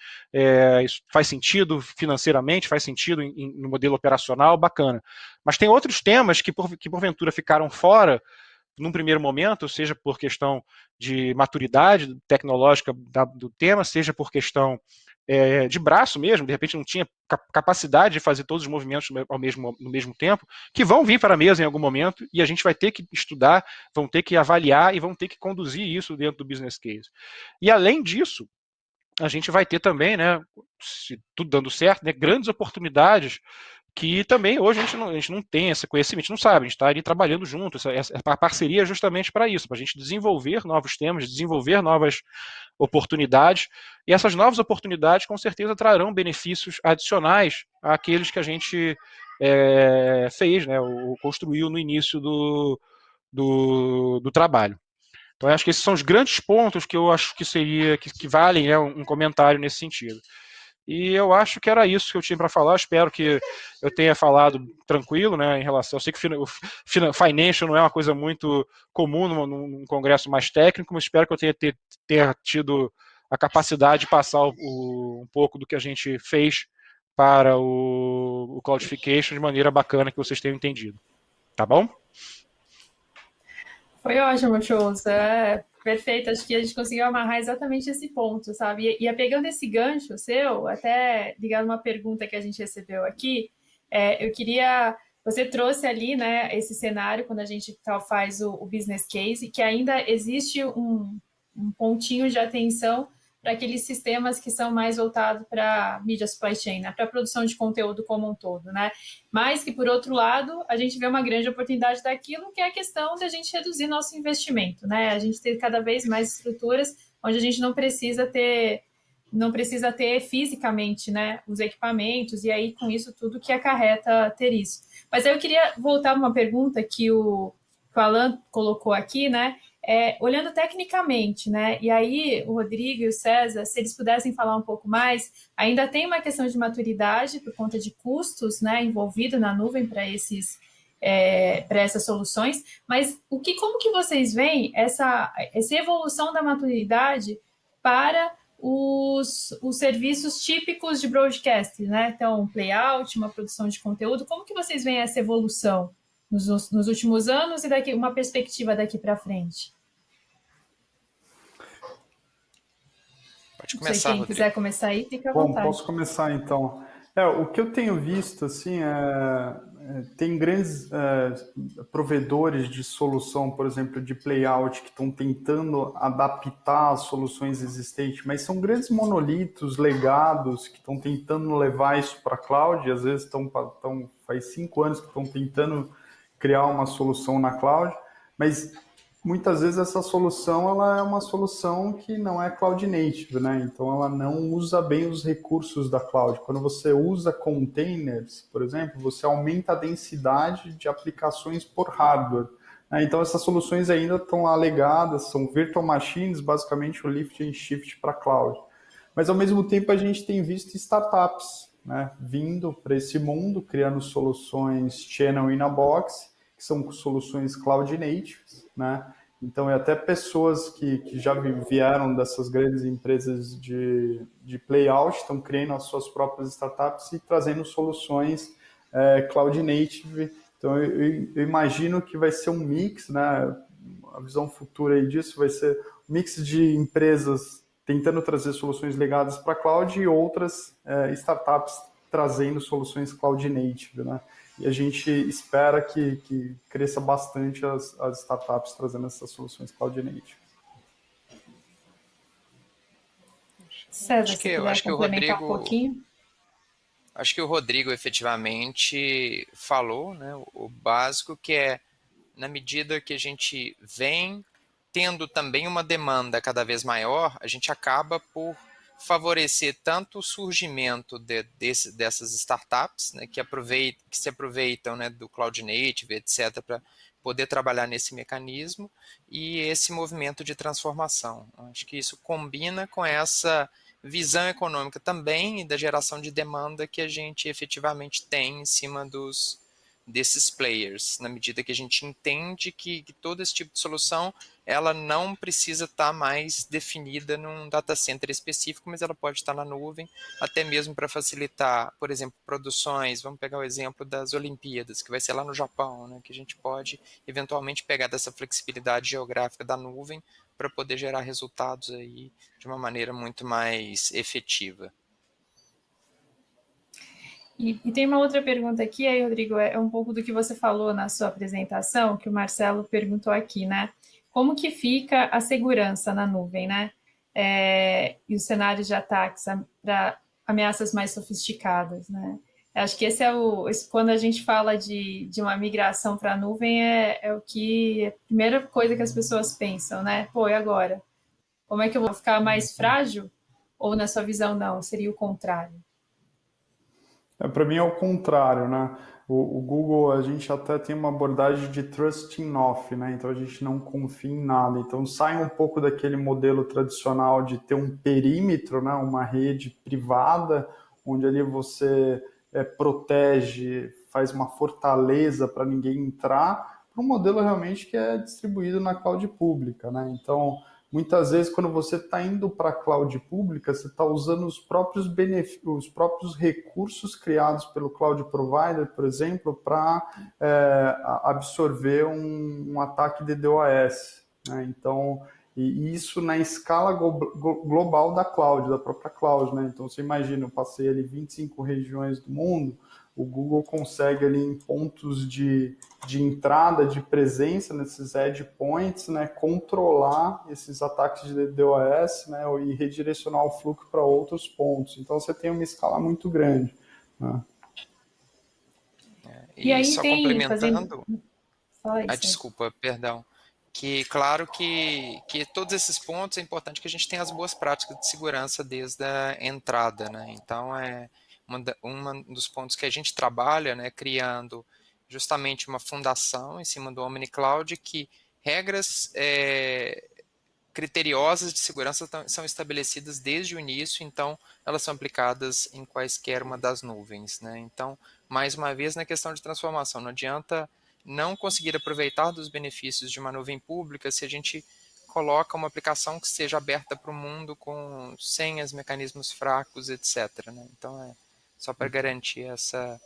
S4: isso faz sentido financeiramente, faz sentido no modelo operacional, bacana. Mas tem outros temas que porventura ficaram fora num primeiro momento, seja por questão de maturidade tecnológica do tema, seja por questão de braço mesmo, de repente não tinha capacidade de fazer todos os movimentos no mesmo tempo, que vão vir para a mesa em algum momento e a gente vai ter que estudar, vão ter que avaliar e vão ter que conduzir isso dentro do business case. E além disso, a gente vai ter também, né, se tudo dando certo, né, grandes oportunidades que também hoje a gente não tem esse conhecimento, a gente não sabe, a gente está ali trabalhando junto, a parceria é justamente para isso, para a gente desenvolver novos temas, desenvolver novas oportunidades, e essas novas oportunidades com certeza trarão benefícios adicionais àqueles que a gente fez, né, ou construiu no início do trabalho. Então, eu acho que esses são os grandes pontos que eu acho que valem, né, um comentário nesse sentido. E eu acho que era isso que eu tinha para falar. Espero que eu tenha falado tranquilo, né, em relação. Eu sei que o financial não é uma coisa muito comum num congresso mais técnico, mas espero que eu tenha tido a capacidade de passar um pouco do que a gente fez para o Cloudification de maneira bacana que vocês tenham entendido. Tá bom?
S1: Foi ótimo, shows. Perfeito. Acho que a gente conseguiu amarrar exatamente esse ponto, sabe? E pegando esse gancho seu, até ligado uma pergunta que a gente recebeu aqui, eu queria. Você trouxe ali, né, esse cenário quando a gente faz o business case, que ainda existe um pontinho de atenção para aqueles sistemas que são mais voltados para mídia supply chain, né, para a produção de conteúdo como um todo, né? Mas que, por outro lado, a gente vê uma grande oportunidade daquilo, que é a questão da gente reduzir nosso investimento, né? A gente ter cada vez mais estruturas onde a gente não precisa ter fisicamente, né, os equipamentos, e aí com isso tudo que acarreta ter isso. Mas aí eu queria voltar a uma pergunta que o Alan colocou aqui, né? Olhando tecnicamente, né? E aí o Rodrigo e o César, se eles pudessem falar um pouco mais, ainda tem uma questão de maturidade por conta de custos, né, envolvido na nuvem para essas soluções, mas como que vocês veem essa evolução da maturidade para os serviços típicos de broadcast, né? Então, um playout, uma produção de conteúdo, como que vocês veem essa evolução nos últimos anos e uma perspectiva daqui para frente?
S2: Pode começar,
S1: quem
S2: Rodrigo.
S1: quiser começar aí, fica à
S3: Bom,
S1: vontade.
S3: posso começar então. O que eu tenho visto, assim, tem grandes provedores de solução, por exemplo, de playout, que estão tentando adaptar as soluções existentes, mas são grandes monolitos, legados, que estão tentando levar isso para a cloud, e às vezes faz 5 anos que estão tentando criar uma solução na cloud, mas muitas vezes essa solução ela é uma solução que não é cloud native, né? Então ela não usa bem os recursos da cloud. Quando você usa containers, por exemplo, você aumenta a densidade de aplicações por hardware. Né? Então essas soluções ainda estão lá legadas, são virtual machines, basicamente o lift and shift para cloud. Mas ao mesmo tempo a gente tem visto startups, né, vindo para esse mundo, criando soluções channel in a box, que são soluções cloud natives, né? Então, até pessoas que já vieram dessas grandes empresas de playout estão criando as suas próprias startups e trazendo soluções cloud native. Então, eu imagino que vai ser um mix, né? A visão futura aí disso vai ser um mix de empresas tentando trazer soluções legadas para cloud e outras startups trazendo soluções cloud native, né? E a gente espera que cresça bastante as startups trazendo essas soluções cloud native.
S1: César, se quiser complementar um pouquinho.
S2: Acho que o Rodrigo efetivamente falou, né, o básico, que é, na medida que a gente vem tendo também uma demanda cada vez maior, a gente acaba por favorecer tanto o surgimento dessas startups, né, que se aproveitam, né, do Cloud Native, etc., para poder trabalhar nesse mecanismo, e esse movimento de transformação. Acho que isso combina com essa visão econômica também e da geração de demanda que a gente efetivamente tem em cima desses players, na medida que a gente entende que todo esse tipo de solução ela não precisa estar mais definida num data center específico, mas ela pode estar na nuvem, até mesmo para facilitar, por exemplo, produções. Vamos pegar o exemplo das Olimpíadas, que vai ser lá no Japão, né, que a gente pode eventualmente pegar dessa flexibilidade geográfica da nuvem para poder gerar resultados aí de uma maneira muito mais efetiva.
S1: E tem uma outra pergunta aqui, aí, Rodrigo, é um pouco do que você falou na sua apresentação, que o Marcelo perguntou aqui, né? Como que fica a segurança na nuvem, né? E os cenários de ataques para ameaças mais sofisticadas, né? Acho que esse é quando a gente fala de uma migração para a nuvem, é o que é a primeira coisa que as pessoas pensam, né? Pô, e agora? Como é que eu vou ficar mais frágil? Ou na sua visão, não, seria o contrário?
S3: Para mim é o contrário, né? O Google, a gente até tem uma abordagem de trusting off, né? Então a gente não confia em nada. Então sai um pouco daquele modelo tradicional de ter um perímetro, né? Uma rede privada, onde ali você protege, faz uma fortaleza para ninguém entrar, para um modelo realmente que é distribuído na cloud pública, né? Então muitas vezes, quando você está indo para a cloud pública, você está usando os próprios recursos criados pelo cloud provider, por exemplo, para absorver um ataque de DOS. Né? Então, e isso na escala global da cloud, da própria cloud. Né? Então, você imagina, eu passei ali 25 regiões do mundo, o Google consegue ali em pontos de entrada, de presença nesses edge points, né, controlar esses ataques de DDoS, né, e redirecionar o fluxo para outros pontos. Então você tem uma escala muito grande. Né?
S2: E
S1: aí
S2: só
S1: tem,
S2: complementando,
S1: Fala aí,
S2: desculpa, perdão, que claro que todos esses pontos é importante que a gente tenha as boas práticas de segurança desde a entrada, né? Então um dos pontos que a gente trabalha, né, criando justamente uma fundação em cima do OmniCloud que regras criteriosas de segurança são estabelecidas desde o início, então elas são aplicadas em quaisquer uma das nuvens, né? Então, mais uma vez, na questão de transformação, não adianta não conseguir aproveitar dos benefícios de uma nuvem pública se a gente coloca uma aplicação que seja aberta para o mundo com senhas, mecanismos fracos, etc. Né? Então, é só para garantir essa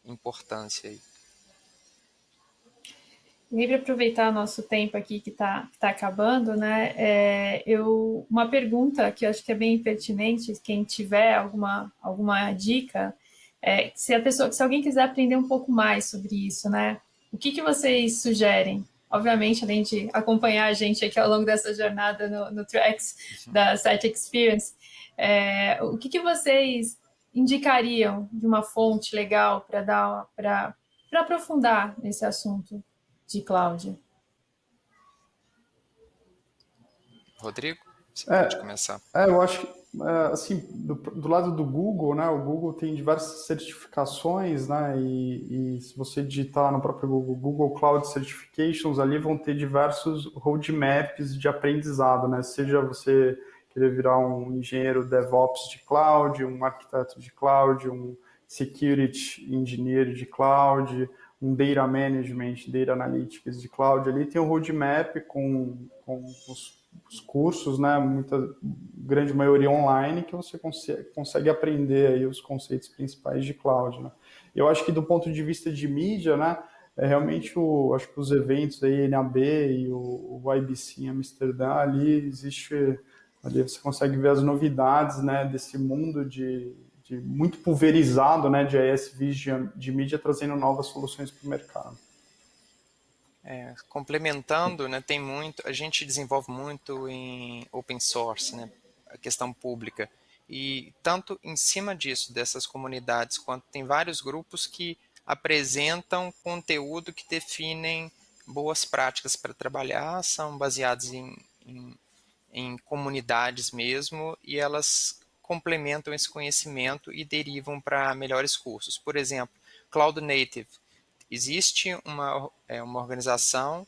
S2: importância aí.
S1: E para aproveitar nosso tempo aqui que tá acabando, né? Uma pergunta que eu acho que é bem pertinente, quem tiver alguma dica, se alguém quiser aprender um pouco mais sobre isso, né? O que vocês sugerem? Obviamente, além de acompanhar a gente aqui ao longo dessa jornada no Tracks da Site Experience, o que vocês indicariam de uma fonte legal para aprofundar nesse assunto de cloud?
S2: Rodrigo, você pode começar.
S3: Eu acho que, assim, do lado do Google, né, o Google tem diversas certificações, né, e se você digitar no próprio Google Cloud Certifications, ali vão ter diversos roadmaps de aprendizado, né, seja você querer virar um engenheiro DevOps de cloud, um arquiteto de cloud, um security engineer de cloud, um data management, data analytics de cloud, ali tem um roadmap com os cursos, né, grande maioria online, que você consegue aprender aí os conceitos principais de cloud. Né. Eu acho que do ponto de vista de mídia, né, realmente acho que os eventos aí, NAB e o IBC em Amsterdã, ali você consegue ver as novidades, né, desse mundo de muito pulverizado, né, de ISVs de mídia trazendo novas soluções para o mercado.
S2: Complementando, né, a gente desenvolve muito em open source, né, a questão pública, e tanto em cima disso, dessas comunidades, quanto tem vários grupos que apresentam conteúdo que definem boas práticas para trabalhar, são baseados em comunidades mesmo, e elas complementam esse conhecimento e derivam para melhores cursos. Por exemplo, Cloud Native. Existe uma organização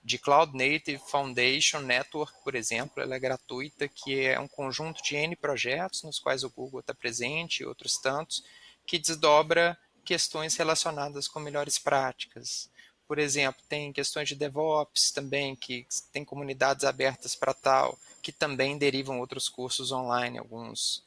S2: de Cloud Native Foundation Network, por exemplo, ela é gratuita, que é um conjunto de N projetos, nos quais o Google está presente e outros tantos, que desdobra questões relacionadas com melhores práticas. Por exemplo, tem questões de DevOps também, que tem comunidades abertas para tal, que também derivam outros cursos online, alguns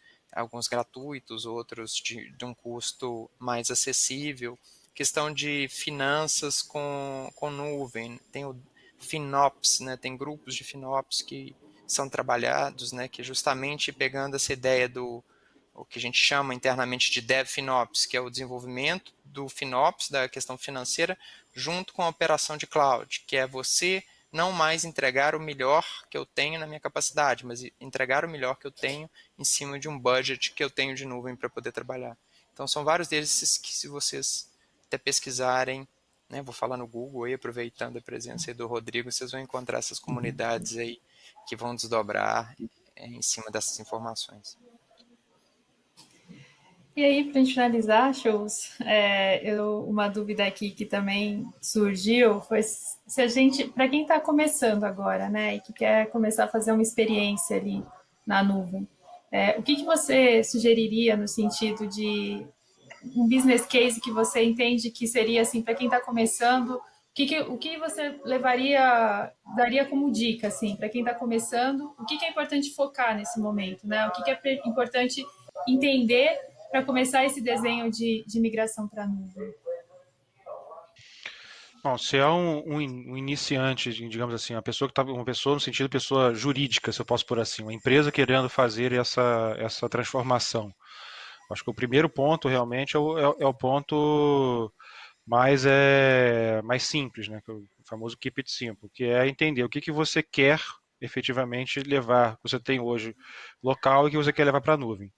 S2: gratuitos, outros de um custo mais acessível. Questão de finanças com nuvem, tem o FinOps, né, tem grupos de FinOps que são trabalhados, né, que justamente pegando essa ideia o que a gente chama internamente de DevFinOps, que é o desenvolvimento do FinOps, da questão financeira, junto com a operação de cloud, que é você não mais entregar o melhor que eu tenho na minha capacidade, mas entregar o melhor que eu tenho em cima de um budget que eu tenho de nuvem para poder trabalhar. Então são vários desses que, se vocês até pesquisarem, né, vou falar no Google aí, aproveitando a presença aí do Rodrigo, vocês vão encontrar essas comunidades aí que vão desdobrar em cima dessas informações.
S1: E aí, para a gente finalizar, shows, uma dúvida aqui que também surgiu foi se a gente, para quem está começando agora, né, e que quer começar a fazer uma experiência ali na nuvem, o que você sugeriria no sentido de um business case que você entende que seria assim para quem está começando, o que você daria como dica assim para quem está começando, o que é importante focar nesse momento, né? O que é importante entender para começar esse desenho de migração para a nuvem?
S4: Bom, se é um iniciante, digamos assim, uma pessoa no sentido de pessoa jurídica, se eu posso pôr assim, uma empresa querendo fazer essa transformação. Acho que o primeiro ponto realmente é o ponto mais simples, né? O famoso keep it simple, que é entender o que você quer efetivamente levar, que você tem hoje local e que você quer levar para a nuvem.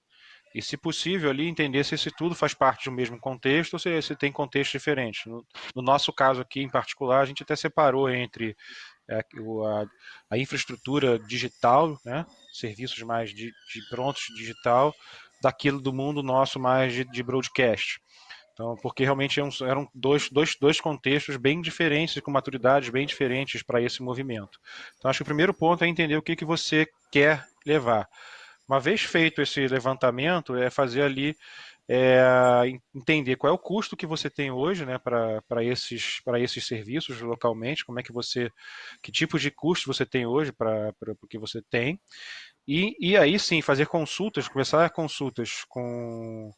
S4: E, se possível, ali entender se isso tudo faz parte de um mesmo contexto ou se tem contextos diferentes. No nosso caso aqui, em particular, a gente até separou entre a infraestrutura digital, né, serviços mais de prontos digital, daquilo do mundo nosso mais de broadcast. Então, porque realmente eram dois contextos bem diferentes e com maturidades bem diferentes para esse movimento. Então, acho que o primeiro ponto é entender o que você quer levar. Uma vez feito esse levantamento, é fazer ali, entender qual é o custo que você tem hoje, né, para esses serviços localmente, que tipo de custo você tem hoje para o que você tem, e aí sim fazer consultas, começar consultas com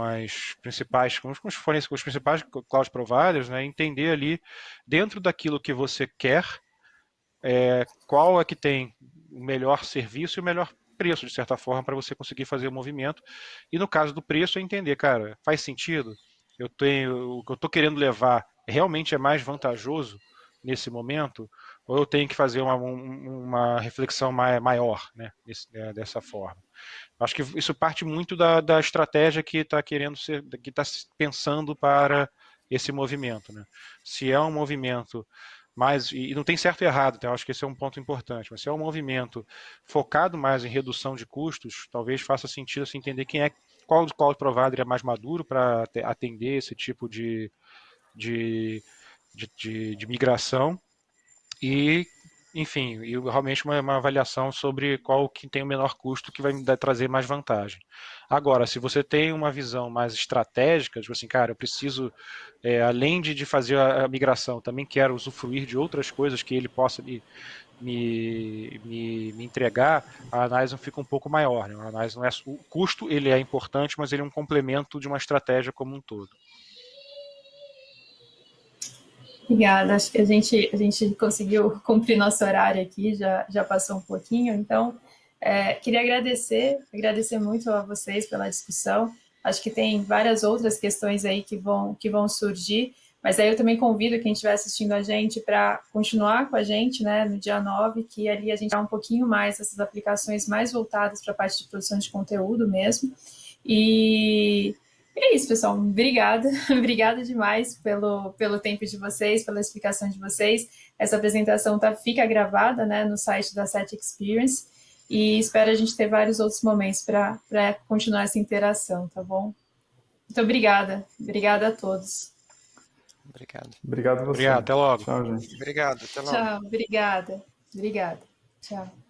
S4: as principais, com os principais cloud providers, né, entender ali dentro daquilo que você quer, qual é que tem o melhor serviço e o melhor preço, de certa forma, para você conseguir fazer o movimento. E no caso do preço, é entender, cara, faz sentido? O que eu estou querendo levar realmente é mais vantajoso nesse momento? Ou eu tenho que fazer uma reflexão maior, né, dessa forma? Acho que isso parte muito da estratégia que está que está pensando para esse movimento, né? Se é um movimento e não tem certo e errado, então acho que esse é um ponto importante, mas se é um movimento focado mais em redução de custos, talvez faça sentido assim, entender qual provider é mais maduro para atender esse tipo de migração e, enfim, e realmente uma avaliação sobre qual que tem o menor custo que vai me trazer mais vantagem. Agora, se você tem uma visão mais estratégica, tipo assim, cara, eu preciso, além de fazer a migração, também quero usufruir de outras coisas que ele possa me entregar, a análise fica um pouco maior. Né? A análise não é, o custo ele é importante, mas ele é um complemento de uma estratégia como um todo.
S1: Obrigada, acho que a gente conseguiu cumprir nosso horário aqui, já passou um pouquinho, então queria agradecer muito a vocês pela discussão. Acho que tem várias outras questões aí que vão surgir, mas aí eu também convido quem estiver assistindo a gente para continuar com a gente, né, no dia 9, que ali a gente dá um pouquinho mais essas aplicações mais voltadas para a parte de produção de conteúdo mesmo. E é isso, pessoal. Obrigada. Obrigada demais pelo tempo de vocês, pela explicação de vocês. Essa apresentação fica gravada, né, no site da Set Experience. e espero a gente ter vários outros momentos para continuar essa interação, tá bom? Muito obrigada. Obrigada a todos.
S2: Obrigado.
S3: Obrigado a você.
S4: Obrigado, até logo.
S3: Tchau, gente.
S2: Obrigado, até logo.
S1: Tchau, obrigada. Obrigada. Tchau.